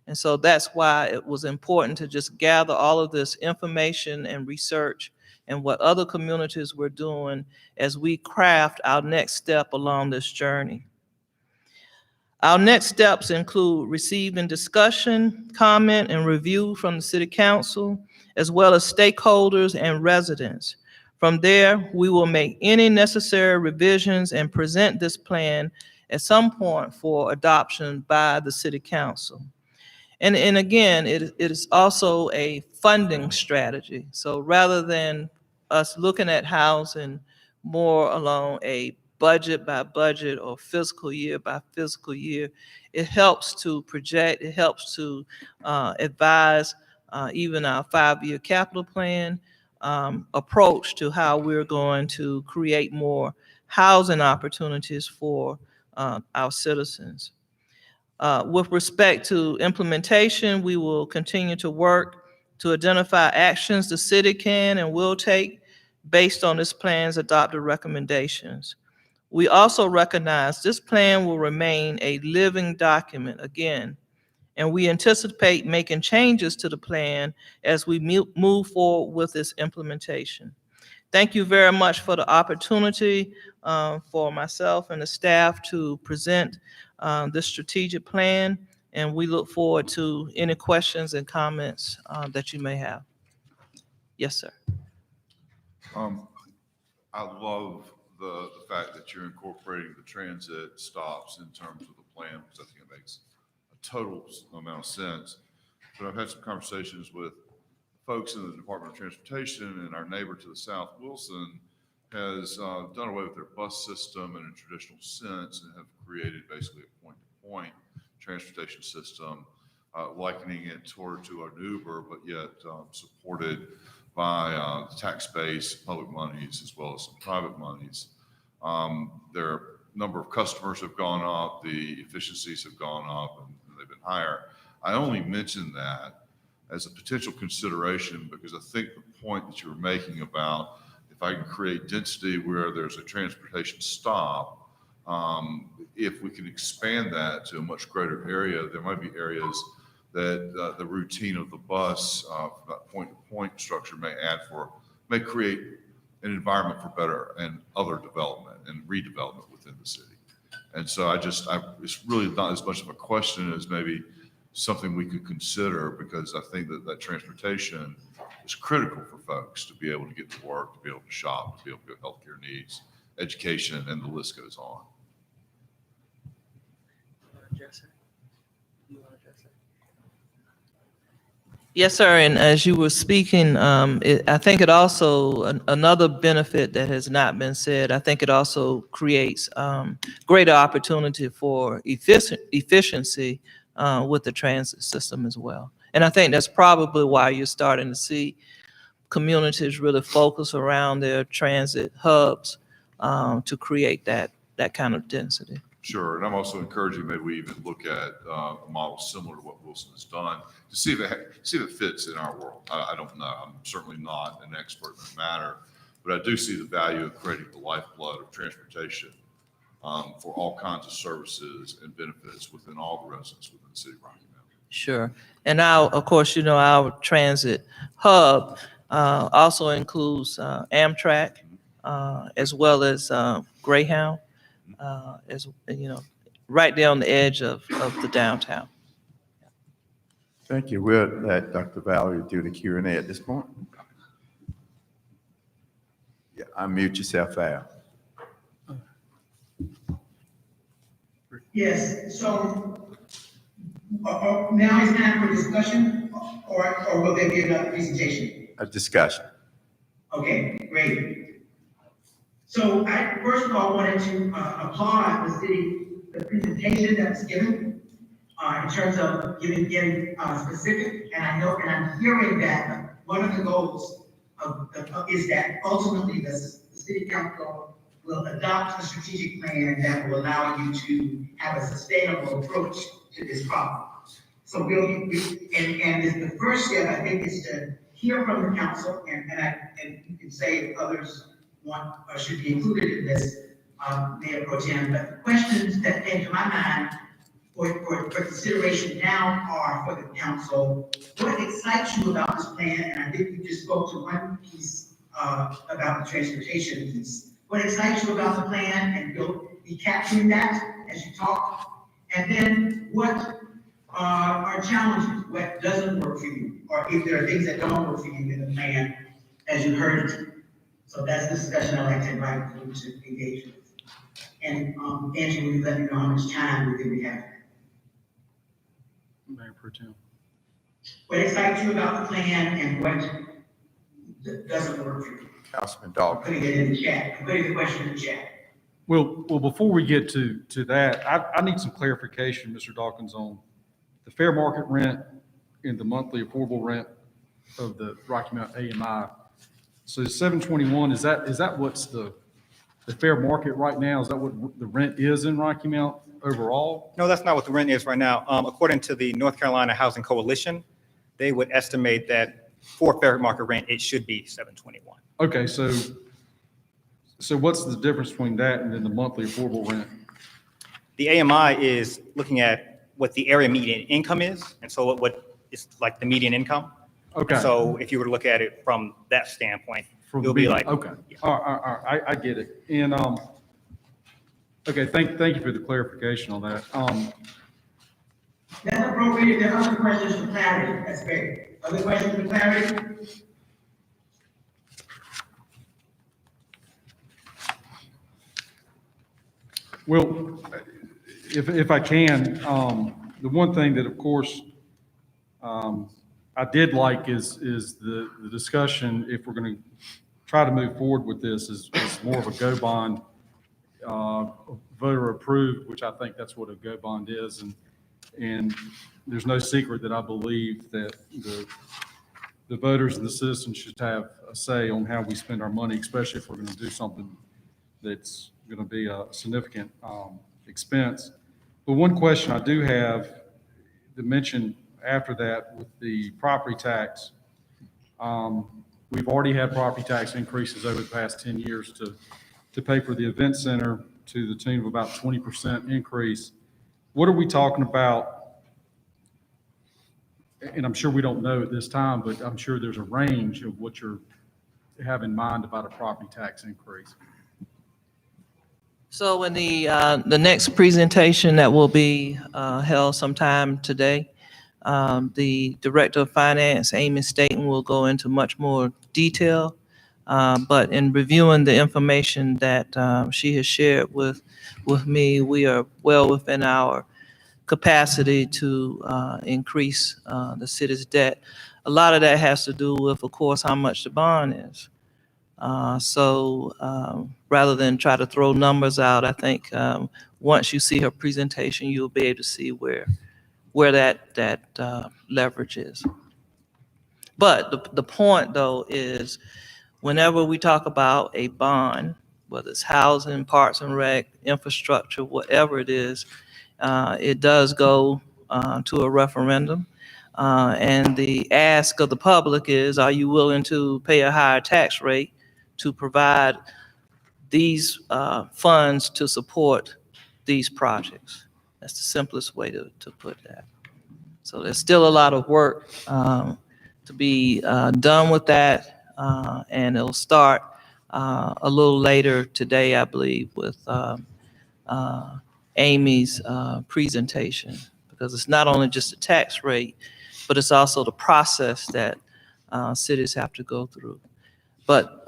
[SPEAKER 11] And so that's why it was important to just gather all of this information and research and what other communities were doing as we craft our next step along this journey. Our next steps include receiving discussion, comment, and review from the City Council, as well as stakeholders and residents. From there, we will make any necessary revisions and present this plan at some point for adoption by the City Council. And again, it is also a funding strategy. So rather than us looking at housing more along a budget by budget or fiscal year by fiscal year, it helps to project, it helps to advise even our 5-year capital plan approach to how we're going to create more housing opportunities for our citizens. With respect to implementation, we will continue to work to identify actions the city can and will take based on this plan's adopted recommendations. We also recognize this plan will remain a living document again, and we anticipate making changes to the plan as we move forward with its implementation. Thank you very much for the opportunity for myself and the staff to present this strategic plan, and we look forward to any questions and comments that you may have. Yes, sir.
[SPEAKER 12] I love the fact that you're incorporating the transit stops in terms of the plan, because I think it makes a total amount of sense. But I've had some conversations with folks in the Department of Transportation, and our neighbor to the south, Wilson, has done away with their bus system in a traditional sense and have created basically a point-to-point transportation system, likening it to an Uber, but yet supported by tax base, public monies, as well as some private monies. Their number of customers have gone up, the efficiencies have gone up, and they've been higher. I only mention that as a potential consideration because I think the point that you were making about if I can create density where there's a transportation stop, if we can expand that to a much greater area, there might be areas that the routine of the bus, that point-to-point structure may create an environment for better and other development and redevelopment within the city. And so it's really not as much of a question as maybe something we could consider, because I think that transportation is critical for folks to be able to get to work, to be able to shop, to be able to get healthcare needs, education, and the list goes on.
[SPEAKER 11] Yes, sir. And as you were speaking, I think it also, another benefit that has not been said, I think it also creates greater opportunity for efficiency with the transit system as well. And I think that's probably why you're starting to see communities really focus around their transit hubs to create that kind of density.
[SPEAKER 12] Sure, and I'm also encouraging maybe we even look at a model similar to what Wilson has done to see if it fits in our world. I don't know. I'm certainly not an expert in the matter, but I do see the value of creating the lifeblood of transportation for all kinds of services and benefits within all the residents within the city of Rocky Mount.
[SPEAKER 11] Sure. And now, of course, our transit hub also includes Amtrak as well as Greyhound. As right there on the edge of the downtown.
[SPEAKER 1] Thank you. We'll let Dr. Valerie do the Q&A at this point. Yeah, unmute yourself, Val.
[SPEAKER 6] Yes, so now is time for discussion, or will there be another presentation?
[SPEAKER 1] A discussion.
[SPEAKER 6] Okay, great. So I first of all wanted to applaud the presentation that was given in terms of getting specific. And I know, and I'm hearing that one of the goals is that ultimately the city council will adopt a strategic plan that will allow you to have a sustainable approach to this problem. So and the first step, I think, is to hear from the council, and you can say if others want or should be included in this, Mayor Pro Tem. But the questions that came to my mind for consideration now are for the council. What excites you about this plan? And I think you just spoke to one piece about the transportation piece. What excites you about the plan? And you'll be capturing that as you talk. And then what are challenges? What doesn't work for you? Or if there are things that don't work for you in the plan as you heard it. So that's the discussion I'd like to invite you to engage with. And, Angela, will you let me know how much time we think we have?
[SPEAKER 2] Mayor Pro Tem.
[SPEAKER 6] What excites you about the plan and what doesn't work for you?
[SPEAKER 1] Councilman
[SPEAKER 6] I'm
[SPEAKER 1] Dawkins.
[SPEAKER 6] putting it in the chat. I'm putting the question in the chat.
[SPEAKER 2] Well, before we get to that, I need some clarification, Mr. Dawkins, on the fair market rent and the monthly affordable rent of the Rocky Mount AMI. So 721, is that what's the fair market right now? Is that what the rent is in Rocky Mount overall?
[SPEAKER 13] No, that's not what the rent is right now. According to the North Carolina Housing Coalition, they would estimate that for fair market rent, it should be 721.
[SPEAKER 2] Okay, so what's the difference between that and then the monthly affordable rent?
[SPEAKER 13] The AMI is looking at what the area median income is, and so what is like the median income.
[SPEAKER 2] Okay.
[SPEAKER 13] So if you were to look at it from that standpoint,
[SPEAKER 2] From
[SPEAKER 13] it'll be like.
[SPEAKER 2] okay.
[SPEAKER 13] Yeah.
[SPEAKER 2] All right, I get it. And, okay, thank you for the clarification on that.
[SPEAKER 6] That's appropriate. If there are other questions for clarity, that's great. Other questions for clarity?
[SPEAKER 2] Well, if I can, the one thing that, of course, I did like is the discussion, if we're going to try to move forward with this, is more of a go bond, voter approved, which I think that's what a go bond is. And there's no secret that I believe that the voters and the citizens should have a say on how we spend our money, especially if we're going to do something that's going to be a significant expense. But one question I do have to mention after that with the property tax, we've already had property tax increases over the past 10 years to pay for the event center to the tune of about 20% increase. What are we talking about? And I'm sure we don't know at this time, but I'm sure there's a range of what you have in mind about a property tax increase.
[SPEAKER 11] So in the next presentation that will be held sometime today, the Director of Finance, Amy Staten, will go into much more detail. But in reviewing the information that she has shared with me, we are well within our capacity to increase the city's debt. A lot of that has to do with, of course, how much the bond is. So rather than try to throw numbers out, I think once you see her presentation, you'll be able to see where that leverage is. But the point, though, is whenever we talk about a bond, whether it's housing, parks and rec, infrastructure, whatever it is, it does go to a referendum. And the ask of the public is, are you willing to pay a higher tax rate to provide these funds to support these projects? That's the simplest way to put that. So there's still a lot of work to be done with that, and it'll start a little later today, I believe, with Amy's presentation, because it's not only just the tax rate, but it's also the process that cities have to go through. But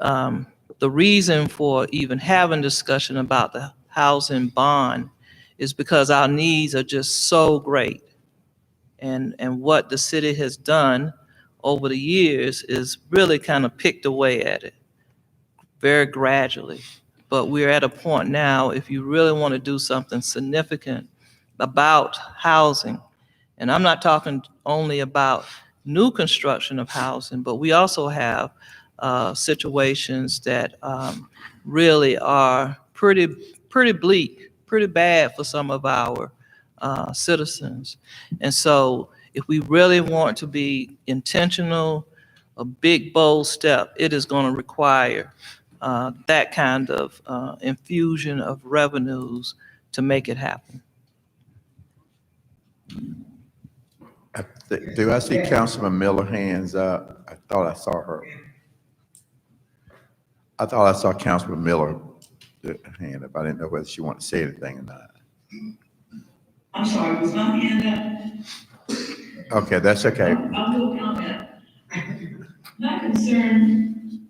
[SPEAKER 11] the reason for even having discussion about the housing bond is because our needs are just so great. And what the city has done over the years is really kind of picked away at it very gradually. But we're at a point now, if you really want to do something significant about housing, and I'm not talking only about new construction of housing, but we also have situations that really are pretty bleak, pretty bad for some of our citizens. And so if we really want to be intentional, a big, bold step, it is going to require that kind of infusion of revenues to make it happen.
[SPEAKER 1] Do I see Councilman Miller hands up? I thought I saw her. I thought I saw Councilman Miller hand up. I didn't know whether she wanted to say anything or not.
[SPEAKER 4] I'm sorry, was my hand up?
[SPEAKER 1] Okay, that's okay.
[SPEAKER 4] I will comment. My concern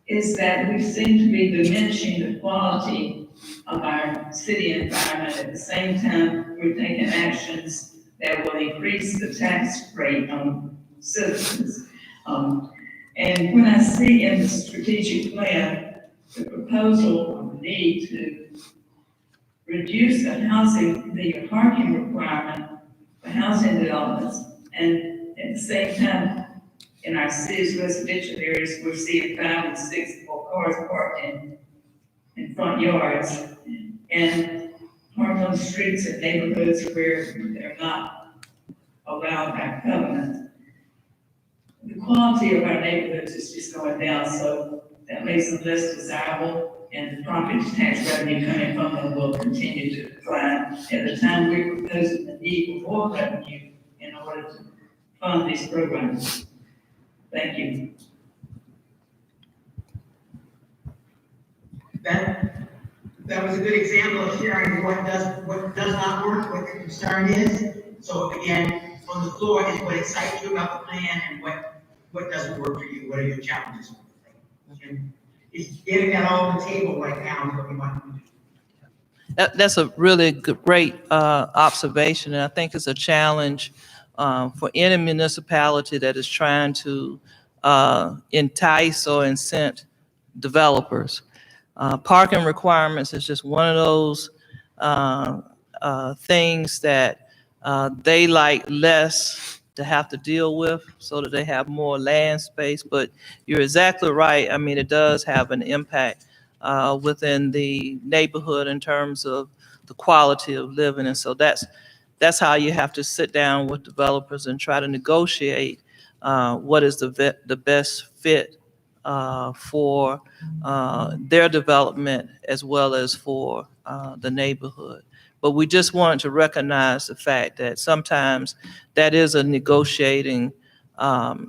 [SPEAKER 4] is is that we seem to be diminishing the quality of our city environment. At the same time, we're taking actions that will increase the tax rate on citizens. And when I see in the strategic plan, the proposal of the need to reduce the parking requirement for housing developments, and at the same time, in our city's residential areas, we're seeing 5 and 6 more cars parked in front yards, and parked on the streets and neighborhoods where they're not allowed by covenant. The quality of our neighborhoods is just going down, so that makes them less desirable, and the property tax revenue coming from them will continue to decline. At the time, we're proposing the need for more revenue in order to fund these programs. Thank you.
[SPEAKER 6] That was a good example of sharing what does not work, what the concern is. So again, on the floor is what excites you about the plan and what doesn't work for you, what are your challenges? And it's getting that all on the table right now is what we want to do.
[SPEAKER 11] That's a really great observation, and I think it's a challenge for any municipality that is trying to entice or incent developers. Parking requirements is just one of those things that they like less to have to deal with, so that they have more land space. But you're exactly right. I mean, it does have an impact within the neighborhood in terms of the quality of living. And so that's how you have to sit down with developers and try to negotiate what is the best fit for their development as well as for the neighborhood. But we just wanted to recognize the fact that sometimes that is a negotiating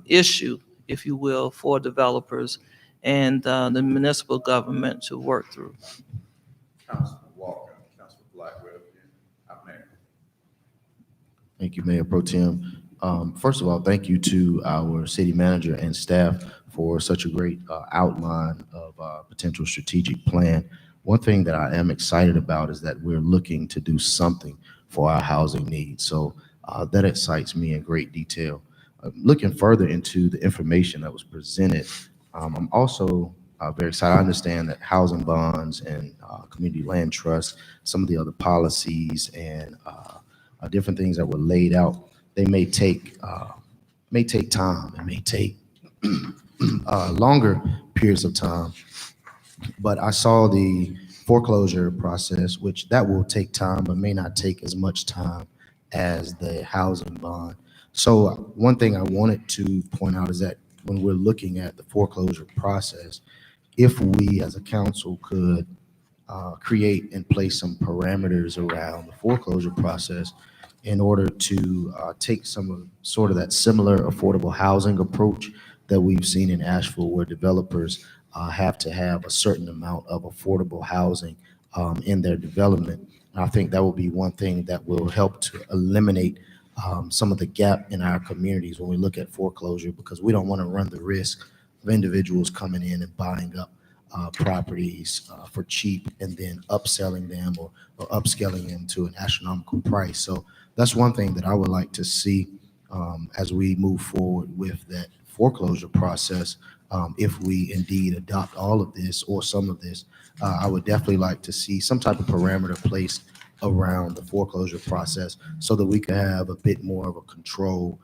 [SPEAKER 11] issue, if you will, for developers and the municipal government to work through.
[SPEAKER 1] Councilman Walker, Councilman Blackwell, Mayor.
[SPEAKER 15] Thank you, Mayor Pro Tem. First of all, thank you to our city manager and staff for such a great outline of potential strategic plan. One thing that I am excited about is that we're looking to do something for our housing needs. So that excites me in great detail. Looking further into the information that was presented, I'm also very excited. I understand that housing bonds and community land trust, some of the other policies and different things that were laid out, they may take time. It may take longer periods of time. But I saw the foreclosure process, which that will take time, but may not take as much time as the housing bond. So one thing I wanted to point out is that when we're looking at the foreclosure process, if we as a council could create and place some parameters around the foreclosure process in order to take some of sort of that similar affordable housing approach that we've seen in Asheville, where developers have to have a certain amount of affordable housing in their development. And I think that will be one thing that will help to eliminate some of the gap in our communities when we look at foreclosure, because we don't want to run the risk of individuals coming in and buying up properties for cheap and then upselling them or upscaling them to an astronomical price. So that's one thing that I would like to see as we move forward with that foreclosure process. If we indeed adopt all of this or some of this, I would definitely like to see some type of parameter placed around the foreclosure process so that we can have a bit more of a control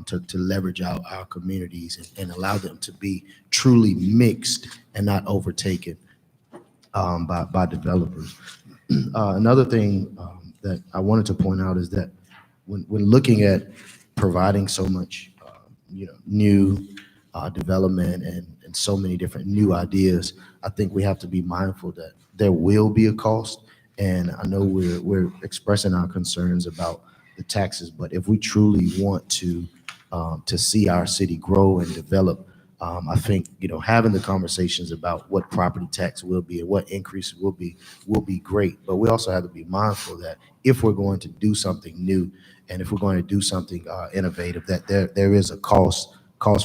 [SPEAKER 15] to leverage out our communities and allow them to be truly mixed and not overtaken by developers. Another thing that I wanted to point out is that when looking at providing so much new development and so many different new ideas, I think we have to be mindful that there will be a cost. And I know we're expressing our concerns about the taxes, but if we truly want to see our city grow and develop, I think having the conversations about what property tax will be and what increases will be great. But we also have to be mindful that if we're going to do something new and if we're going to do something innovative, that there is a cost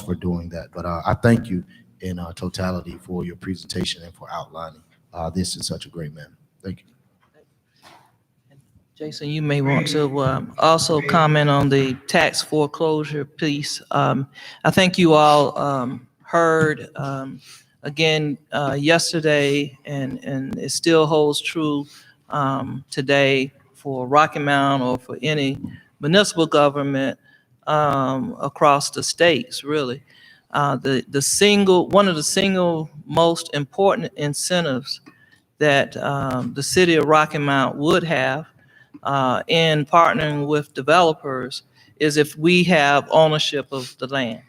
[SPEAKER 15] for doing that. But I thank you in totality for your presentation and for outlining this in such a great manner. Thank you.
[SPEAKER 11] Jason, you may want to also comment on the tax foreclosure piece. I think you all heard again yesterday, and it still holds true today for Rocky Mount or for any municipal government across the states, really. One of the single most important incentives that the city of Rocky Mount would have in partnering with developers is if we have ownership of the land.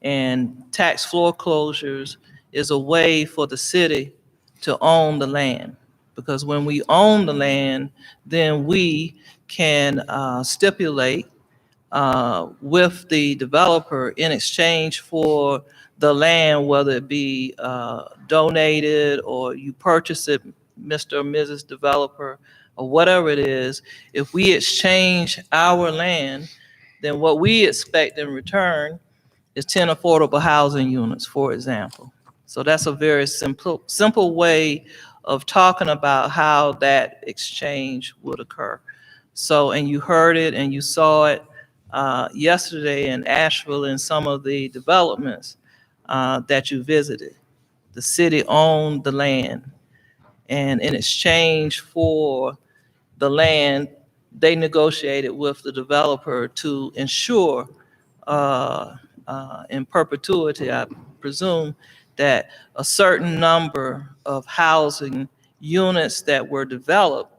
[SPEAKER 11] And tax foreclosures is a way for the city to own the land. Because when we own the land, then we can stipulate with the developer in exchange for the land, whether it be donated or you purchase it, Mr. or Mrs. Developer, or whatever it is, if we exchange our land, then what we expect in return is 10 affordable housing units, for example. So that's a very simple way of talking about how that exchange would occur. So, and you heard it and you saw it yesterday in Asheville in some of the developments that you visited. The city owned the land, and in exchange for the land, they negotiated with the developer to ensure in perpetuity, I presume, that a certain number of housing units that were developed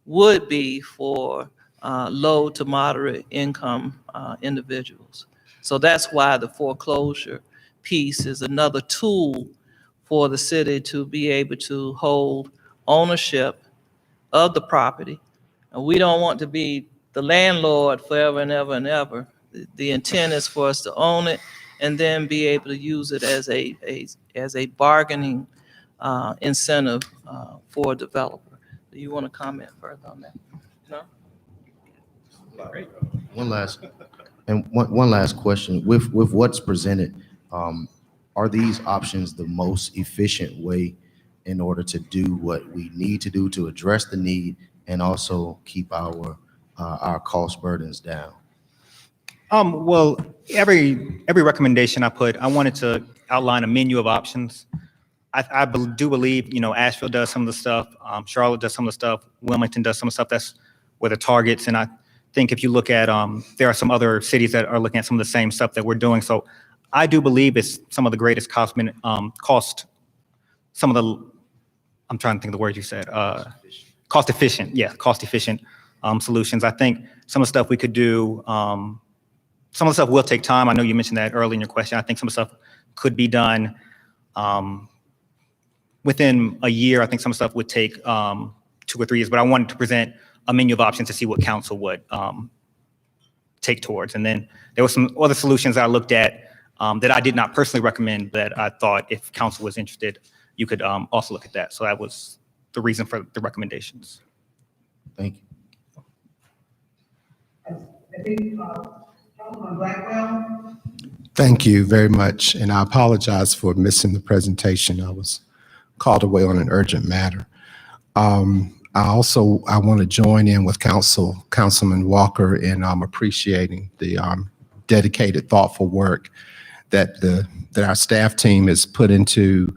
[SPEAKER 11] would be for low to moderate income individuals. So that's why the foreclosure piece is another tool for the city to be able to hold ownership of the property. And we don't want to be the landlord forever and ever and ever. The intent is for us to own it and then be able to use it as a bargaining incentive for a developer. Do you want to comment further on that? No? Great.
[SPEAKER 15] One last question. With what's presented, are these options the most efficient way in order to do what we need to do to address the need and also keep our cost burdens down?
[SPEAKER 13] Well, every recommendation I put, I wanted to outline a menu of options. I do believe, Asheville does some of the stuff, Charlotte does some of the stuff, Wilmington does some of the stuff. That's where the targets. And I think if you look at, there are some other cities that are looking at some of the same stuff that we're doing. So I do believe it's some of the greatest some of the, I'm trying to think of the word you said, cost efficient solutions. I think some of the stuff we could do, some of the stuff will take time. I know you mentioned that early in your question. I think some of the stuff could be done within a year. I think some stuff would take 2 or 3 years, but I wanted to present a menu of options to see what council would take towards. And then there were some other solutions I looked at that I did not personally recommend that I thought if council was interested, you could also look at that. So that was the reason for the recommendations.
[SPEAKER 15] Thank you.
[SPEAKER 6] I think, Councilman Blackwell?
[SPEAKER 10] Thank you very much, and I apologize for missing the presentation. I was called away on an urgent matter. I want to join in with Councilman Walker in appreciating the dedicated, thoughtful work that our staff team has put into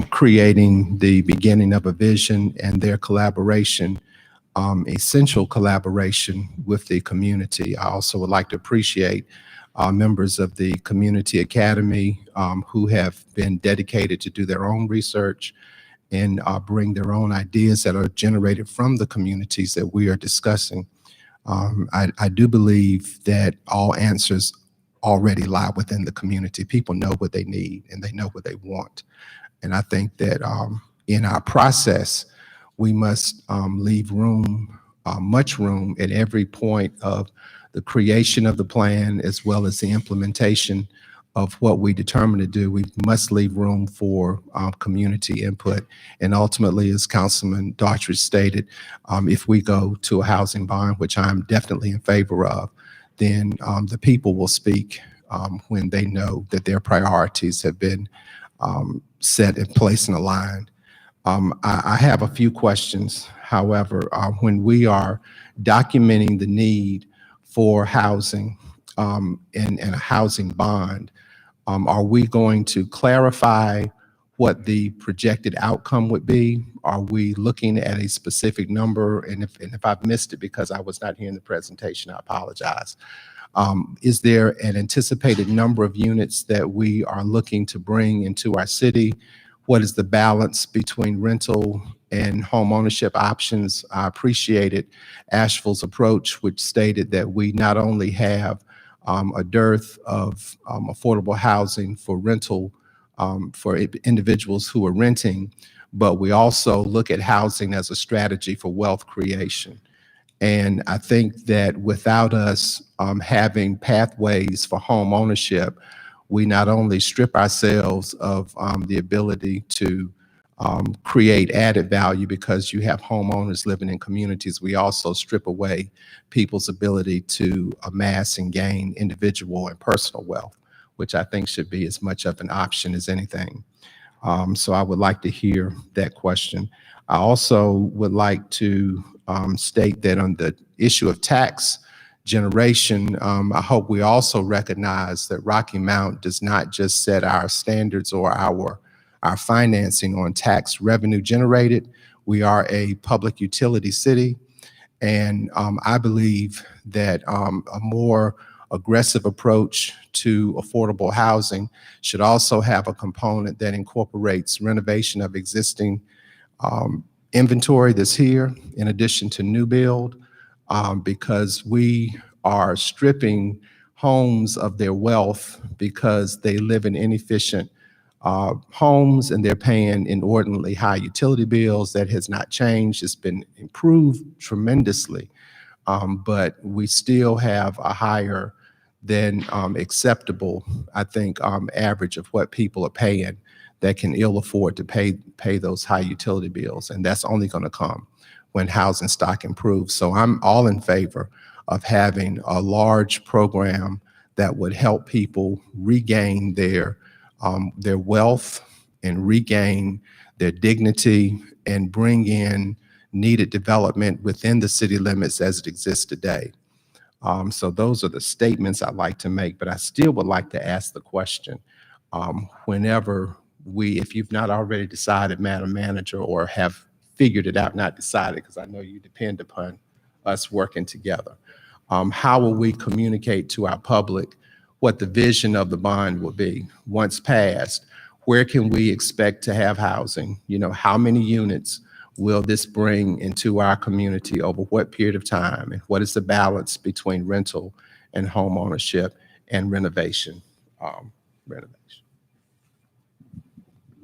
[SPEAKER 10] creating the beginning of a vision and their collaboration, essential collaboration with the community. I also would like to appreciate members of the Community Academy who have been dedicated to do their own research and bring their own ideas that are generated from the communities that we are discussing. I do believe that all answers already lie within the community. People know what they need and they know what they want. And I think that in our process, we must leave room, much room at every point of the creation of the plan as well as the implementation of what we determine to do. We must leave room for community input. And ultimately, as Councilman Daughtry stated, if we go to a housing bond, which I'm definitely in favor of, then the people will speak when they know that their priorities have been set in place and aligned. I have a few questions. However, when we are documenting the need for housing and a housing bond, are we going to clarify what the projected outcome would be? Are we looking at a specific number? And if I've missed it because I was not here in the presentation, I apologize. Is there an anticipated number of units that we are looking to bring into our city? What is the balance between rental and home ownership options? I appreciated Asheville's approach, which stated that we not only have a dearth of affordable housing for rental for individuals who are renting, but we also look at housing as a strategy for wealth creation. And I think that without us having pathways for home ownership, we not only strip ourselves of the ability to create added value because you have homeowners living in communities, we also strip away people's ability to amass and gain individual and personal wealth, which I think should be as much of an option as anything. So I would like to hear that question. I also would like to state that on the issue of tax generation, I hope we also recognize that Rocky Mount does not just set our standards or our financing on tax revenue generated. We are a public utility city, and I believe that a more aggressive approach to affordable housing should also have a component that incorporates renovation of existing inventory that's here in addition to new build, because we are stripping homes of their wealth because they live in inefficient homes and they're paying inordinately high utility bills. That has not changed. It's been improved tremendously, but we still have a higher than acceptable, I think, average of what people are paying that can ill afford to pay those high utility bills. And that's only going to come when housing stock improves. So I'm all in favor of having a large program that would help people regain their wealth and regain their dignity and bring in needed development within the city limits as it exists today. So those are the statements I'd like to make, but I still would like to ask the question, whenever if you've not already decided, Madam Manager, or have figured it out, not decided, because I know you depend upon us working together, how will we communicate to our public what the vision of the bond will be once passed? Where can we expect to have housing? You know, how many units will this bring into our community over what period of time? And what is the balance between rental and home ownership and renovation?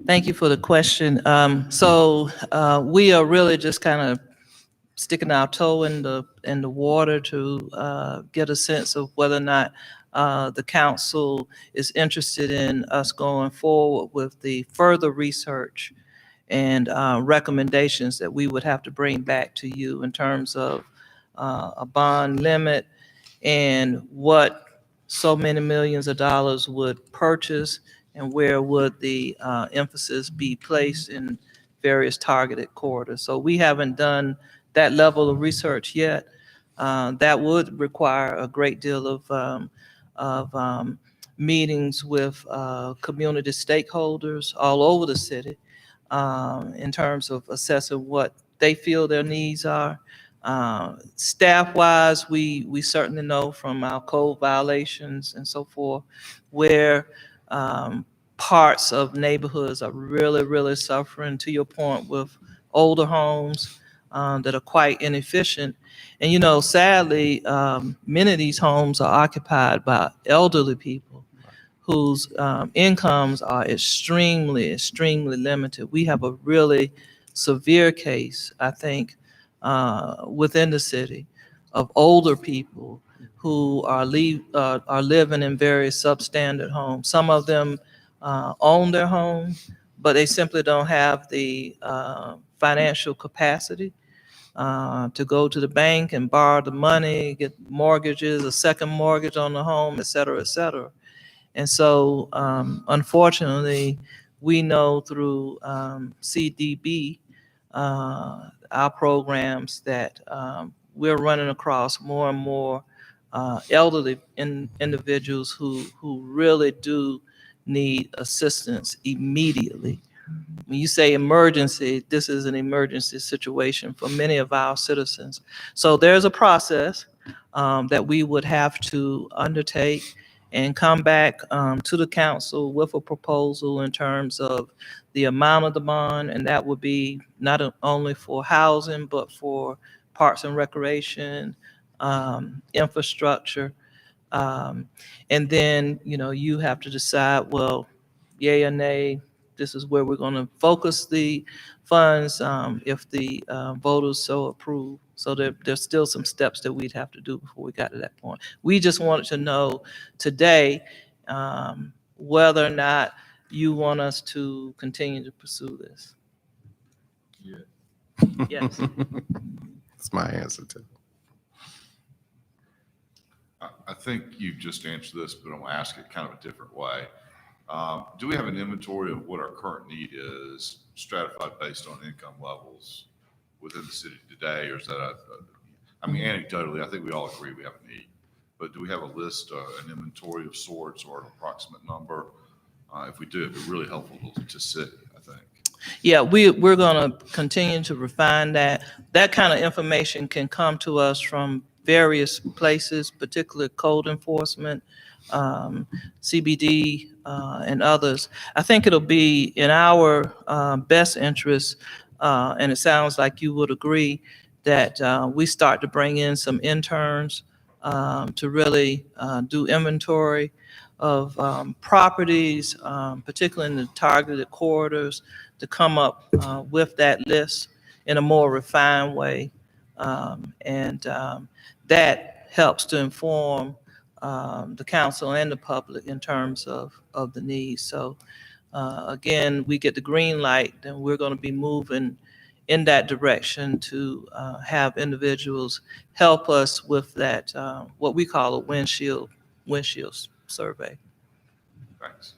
[SPEAKER 11] Thank you for the question. We are really just kind of sticking our toe in the water to get a sense of whether or not the council is interested in us going forward with the further research and recommendations that we would have to bring back to you in terms of a bond limit and what so many millions of dollars would purchase and where would the emphasis be placed in various targeted corridors. So we haven't done that level of research yet. That would require a great deal of meetings with community stakeholders all over the city in terms of assessing what they feel their needs are. Staff-wise, we certainly know from our code violations and so forth where parts of neighborhoods are really, really suffering, to your point, with older homes that are quite inefficient. And, you know, sadly, many of these homes are occupied by elderly people whose incomes are extremely, extremely limited. We have a really severe case, I think, within the city of older people who are living in very substandard homes. Some of them own their home, but they simply don't have the financial capacity to go to the bank and borrow the money, get mortgages, a second mortgage on the home, et cetera, et cetera. And so, unfortunately, we know through CDB, our programs, that we're running across more and more elderly individuals who really do need assistance immediately. When you say emergency, this is an emergency situation for many of our citizens. So there's a process that we would have to undertake and come back to the council with a proposal in terms of the amount of the bond, and that would be not only for housing, but for parks and recreation, infrastructure. And then, you have to decide, well, yay or nay, this is where we're going to focus the funds if the voters so approve. So there's still some steps that we'd have to do before we got to that point. We just wanted to know today whether or not you want us to continue to pursue this. Yes.
[SPEAKER 10] That's my answer to.
[SPEAKER 12] I think you've just answered this, but I'm gonna ask it kind of a different way. Do we have an inventory of what our current need is, stratified based on income levels within the city today, or is that I mean, anecdotally, I think we all agree we have a need, but do we have a list, an inventory of sorts, or an approximate number? If we do, it'd be really helpful to city, I think.
[SPEAKER 11] Yeah, we're going to continue to refine that. That kind of information can come to us from various places, particularly code enforcement, CBD, and others. I think it'll be in our best interest, and it sounds like you would agree, that we start to bring in some interns to really do inventory of properties, particularly in the targeted corridors, to come up with that list in a more refined way. And that helps to inform the council and the public in terms of the needs. So again, we get the green light, then we're going to be moving in that direction to have individuals help us with that, what we call a windshield survey.
[SPEAKER 12] Thanks.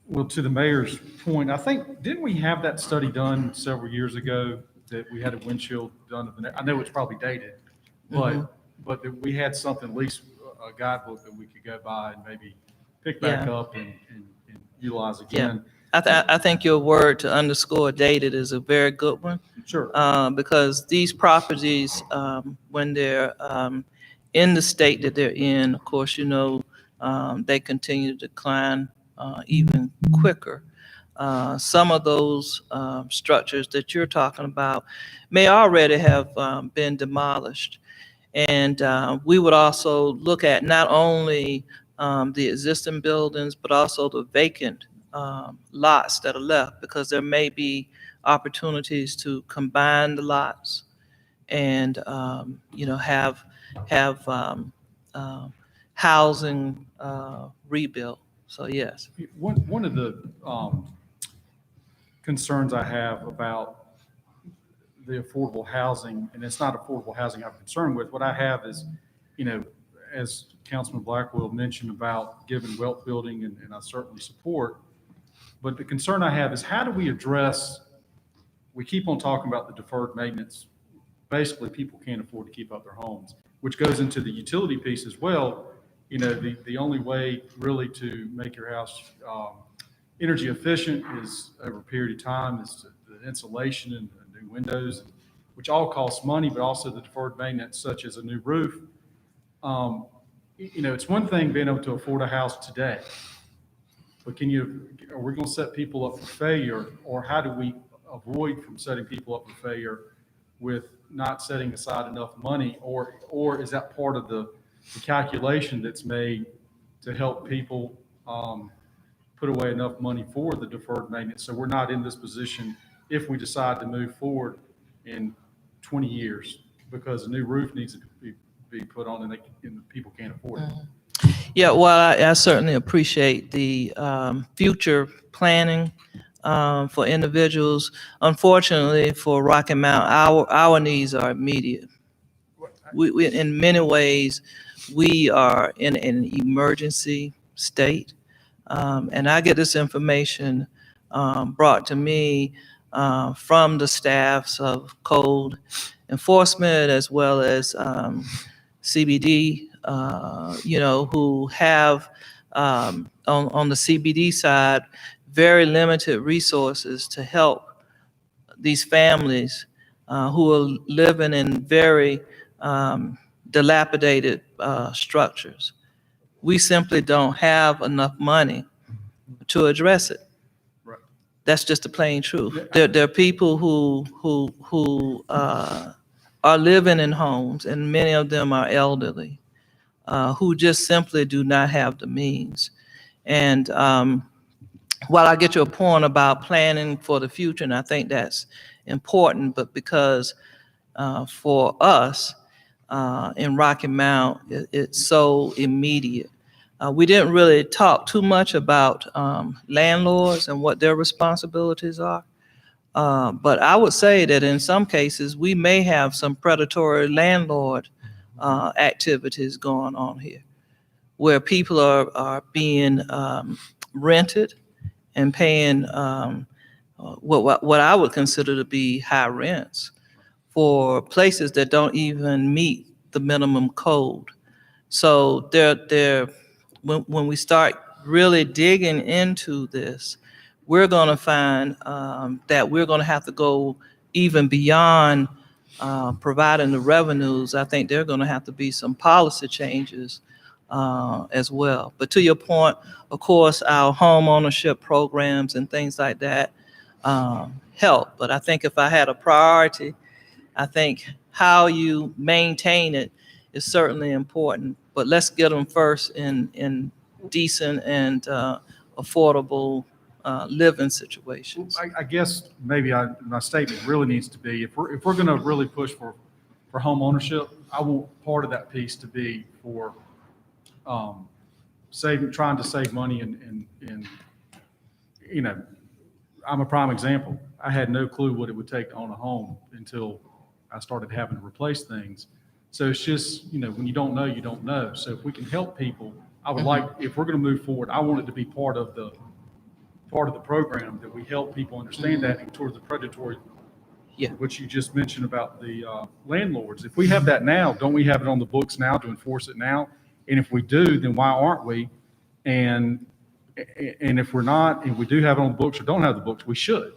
[SPEAKER 2] Well, to the mayor's point, I think, didn't we have that study done several years ago that we had a windshield done? I know it's probably dated, but that we had something, at least a guidebook that we could go by and maybe pick back up and utilize again.
[SPEAKER 11] I think your word to underscore dated is a very good one.
[SPEAKER 2] Sure.
[SPEAKER 11] Because these properties, when they're in the state that they're in, of course, they continue to decline even quicker. Some of those structures that you're talking about may already have been demolished. And we would also look at not only the existing buildings, but also the vacant lots that are left, because there may be opportunities to combine the lots and have housing rebuilt. So yes.
[SPEAKER 2] One of the concerns I have about the affordable housing, and it's not affordable housing I'm concerned with, what I have is, as Councilman Blackwell mentioned about giving wealth building, and I certainly support, but the concern I have is how do we address, we keep on talking about the deferred maintenance. Basically, people can't afford to keep up their homes, which goes into the utility piece as well. The only way really to make your house energy efficient is over a period of time is the insulation and new windows, which all costs money, but also the deferred maintenance, such as a new roof. It's one thing being able to afford a house today, but are we going to set people up for failure, or how do we avoid from setting people up for failure with not setting aside enough money, or is that part of the calculation that's made to help people put away enough money for the deferred maintenance, so we're not in this position if we decide to move forward in 20 years because a new roof needs to be put on and people can't afford it.
[SPEAKER 11] Yeah, well, I certainly appreciate the future planning for individuals. Unfortunately, for Rocky Mount, our needs are immediate. In many ways, we are in an emergency state. And I get this information brought to me from the staffs of code enforcement as well as CBD, who have on the CBD side very limited resources to help these families who are living in very dilapidated structures. We simply don't have enough money to address it.
[SPEAKER 2] Right.
[SPEAKER 11] That's just the plain truth. There are people who are living in homes, and many of them are elderly, who just simply do not have the means. And while I get your point about planning for the future, and I think that's important, but because for us in Rocky Mount, it's so immediate. We didn't really talk too much about landlords and what their responsibilities are. But I would say that in some cases, we may have some predatory landlord activities going on here, where people are being rented and paying what I would consider to be high rents for places that don't even meet the minimum code. So when we start really digging into this, we're going to find that we're going to have to go even beyond providing the revenues. I think there are going to have to be some policy changes as well. But to your point, of course, our home ownership programs and things like that help. But I think if I had a priority, I think how you maintain it is certainly important. But let's get them first in decent and affordable living situations.
[SPEAKER 2] I guess maybe my statement really needs to be, if we're going to really push for home ownership, I want part of that piece to be for trying to save money and I'm a prime example. I had no clue what it would take to own a home until I started having to replace things. So it's just, when you don't know, you don't know. So if we can help people, I would like, if we're going to move forward, I want it to be part of the program that we help people understand that, and towards the predatory, which you just mentioned about the landlords. If we have that now, don't we have it on the books now to enforce it now? And if we do, then why aren't we? And if we're not, and we do have it on the books or don't have the books, we should.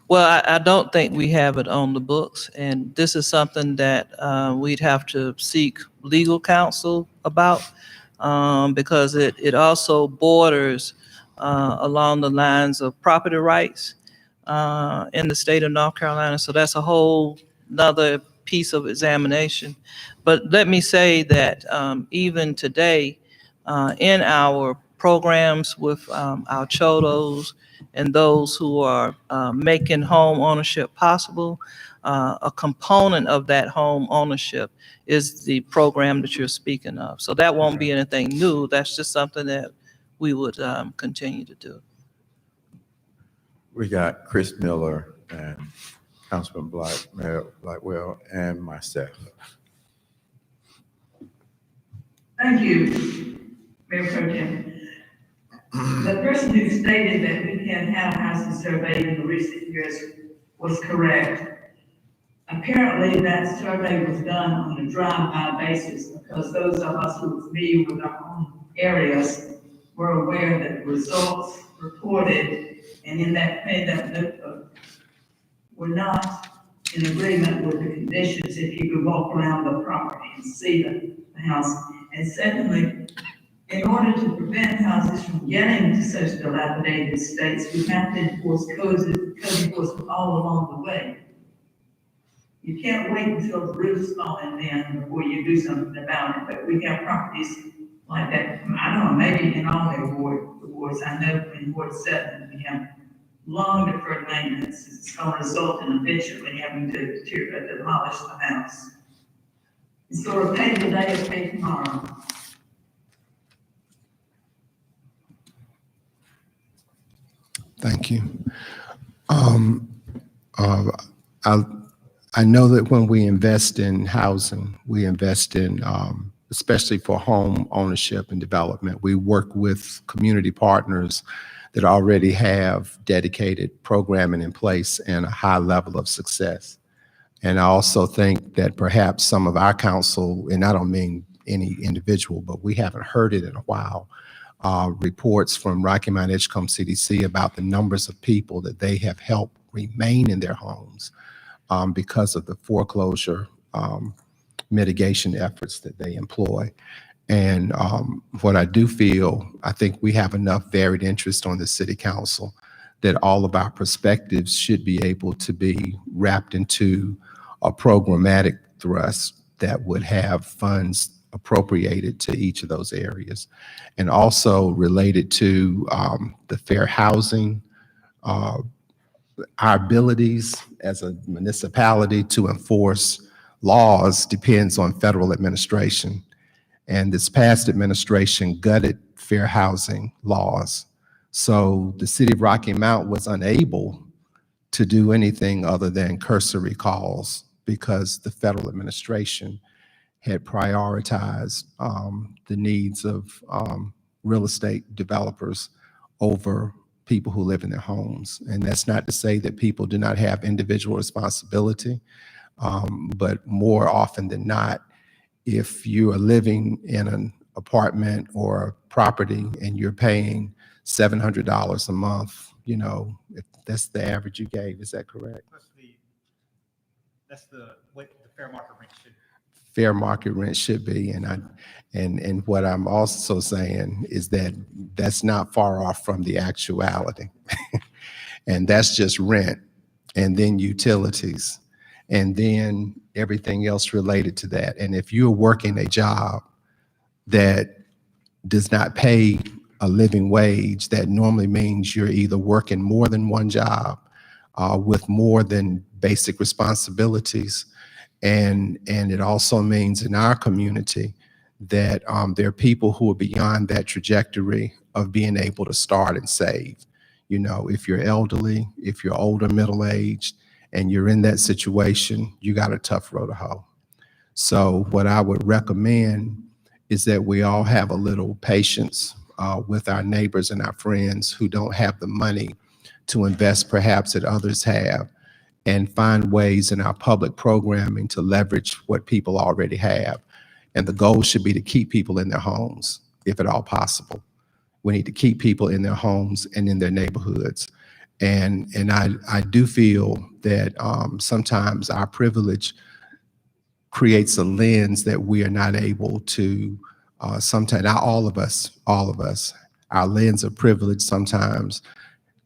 [SPEAKER 11] Well, I don't think we have it on the books, and this is something that we'd have to seek legal counsel about because it also borders along the lines of property rights in the state of North Carolina. So that's a whole nother piece of examination. But let me say that even today in our programs with our CHODOs and those who are making home ownership possible, a component of that home ownership is the program that you're speaking of. So that won't be anything new. That's just something that we would continue to do.
[SPEAKER 16] We got Chris Miller and Councilman Blackwell and myself.
[SPEAKER 4] Thank you, Mayor Pro Tem. The person who stated that we can have houses surveyed in the recent years was correct. Apparently, that survey was done on a drive-by basis because those of us who are familiar with our own areas were aware that the results reported and in that notebook were not in agreement with the conditions if you could walk around the property and see the house. And secondly, in order to prevent houses from getting to such dilapidated states, we have to enforce code enforcement all along the way. You can't wait until the roof's falling in before you do something about it, but we have properties like that. I don't know, maybe in all the wards. I know in Ward 7, we have long deferred maintenance. It's going to result in eventually having to demolish the house. It's sort of pay today or pay tomorrow.
[SPEAKER 10] Thank you. I know that when we invest in housing, we invest in, especially for home ownership and development, we work with community partners that already have dedicated programming in place and a high level of success. And I also think that perhaps some of our council, and I don't mean any individual, but we haven't heard it in a while, reports from Rocky Mount Edgecombe CDC about the numbers of people that they have helped remain in their homes because of the foreclosure mitigation efforts that they employ. And what I do feel, I think we have enough varied interest on the city council that all of our perspectives should be able to be wrapped into a programmatic thrust that would have funds appropriated to each of those areas. And also related to the fair housing, our abilities as a municipality to enforce laws depends on federal administration. And this past administration gutted fair housing laws. So the city of Rocky Mount was unable to do anything other than cursory calls because the federal administration had prioritized the needs of real estate developers over people who live in their homes. And that's not to say that people do not have individual responsibility, but more often than not, if you are living in an apartment or a property and you're paying $700 a month, you know, if that's the average you gave, is that correct?
[SPEAKER 13] That's the what the fair market rent should be.
[SPEAKER 10] Fair market rent should be, and what I'm also saying is that that's not far off from the actuality. And that's just rent, and then utilities, and then everything else related to that. And if you're working a job that does not pay a living wage, that normally means you're either working more than one job with more than basic responsibilities. And it also means in our community that there are people who are beyond that trajectory of being able to start and save. You know, if you're elderly, if you're older, middle-aged, and you're in that situation, you got a tough road to hoe. So what I would recommend is that we all have a little patience with our neighbors and our friends who don't have the money to invest perhaps that others have, and find ways in our public programming to leverage what people already have. And the goal should be to keep people in their homes, if at all possible. We need to keep people in their homes and in their neighborhoods. And I do feel that sometimes our privilege creates a lens that we are not able to, sometimes, not all of us, our lens of privilege sometimes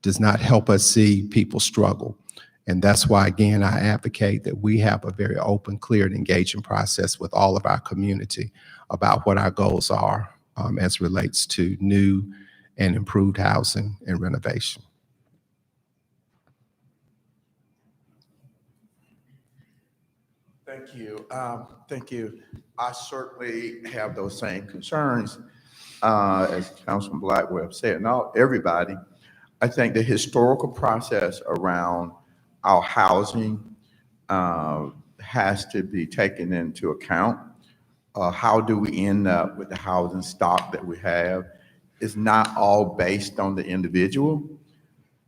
[SPEAKER 10] does not help us see people struggle. And that's why, again, I advocate that we have a very open, clear, and engaging process with all of our community about what our goals are as relates to new and improved housing and renovation.
[SPEAKER 16] Thank you. Thank you. I certainly have those same concerns as Councilman Blackwell said. Now, everybody, I think the historical process around our housing has to be taken into account. How do we end up with the housing stock that we have? It's not all based on the individual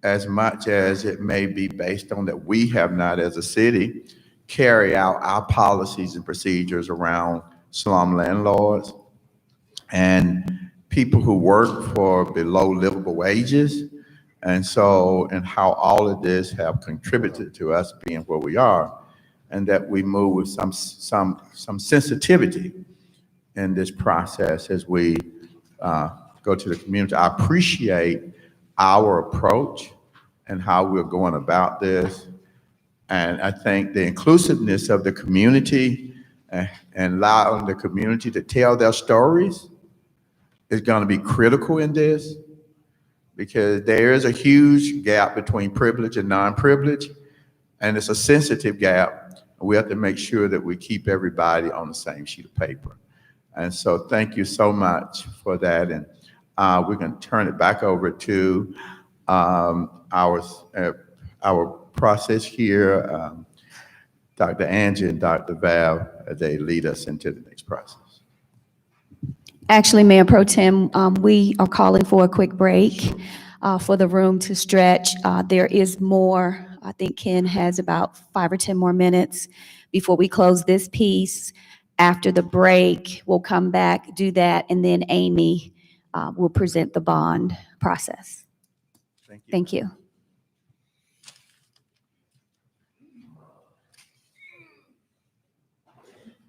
[SPEAKER 16] as much as it may be based on that we have not, as a city, carry out our policies and procedures around slum landlords and people who work for below livable wages. And so, and how all of this have contributed to us being where we are, and that we move with some sensitivity in this process as we go to the community. I appreciate our approach and how we're going about this. And I think the inclusiveness of the community and allowing the community to tell their stories is going to be critical in this, because there is a huge gap between privilege and non-privilege, and it's a sensitive gap. We have to make sure that we keep everybody on the same sheet of paper. And so thank you so much for that. And we're going to turn it back over to our process here. Dr. Angie and Dr. Val as they lead us into the next process.
[SPEAKER 5] Actually, Mayor Pro Tem, we are calling for a quick break for the room to stretch. There is more. I think Ken has about 5 or 10 more minutes before we close this piece. After the break, we'll come back, do that, and then Amy will present the bond process.
[SPEAKER 16] Thank you.
[SPEAKER 5] Thank you.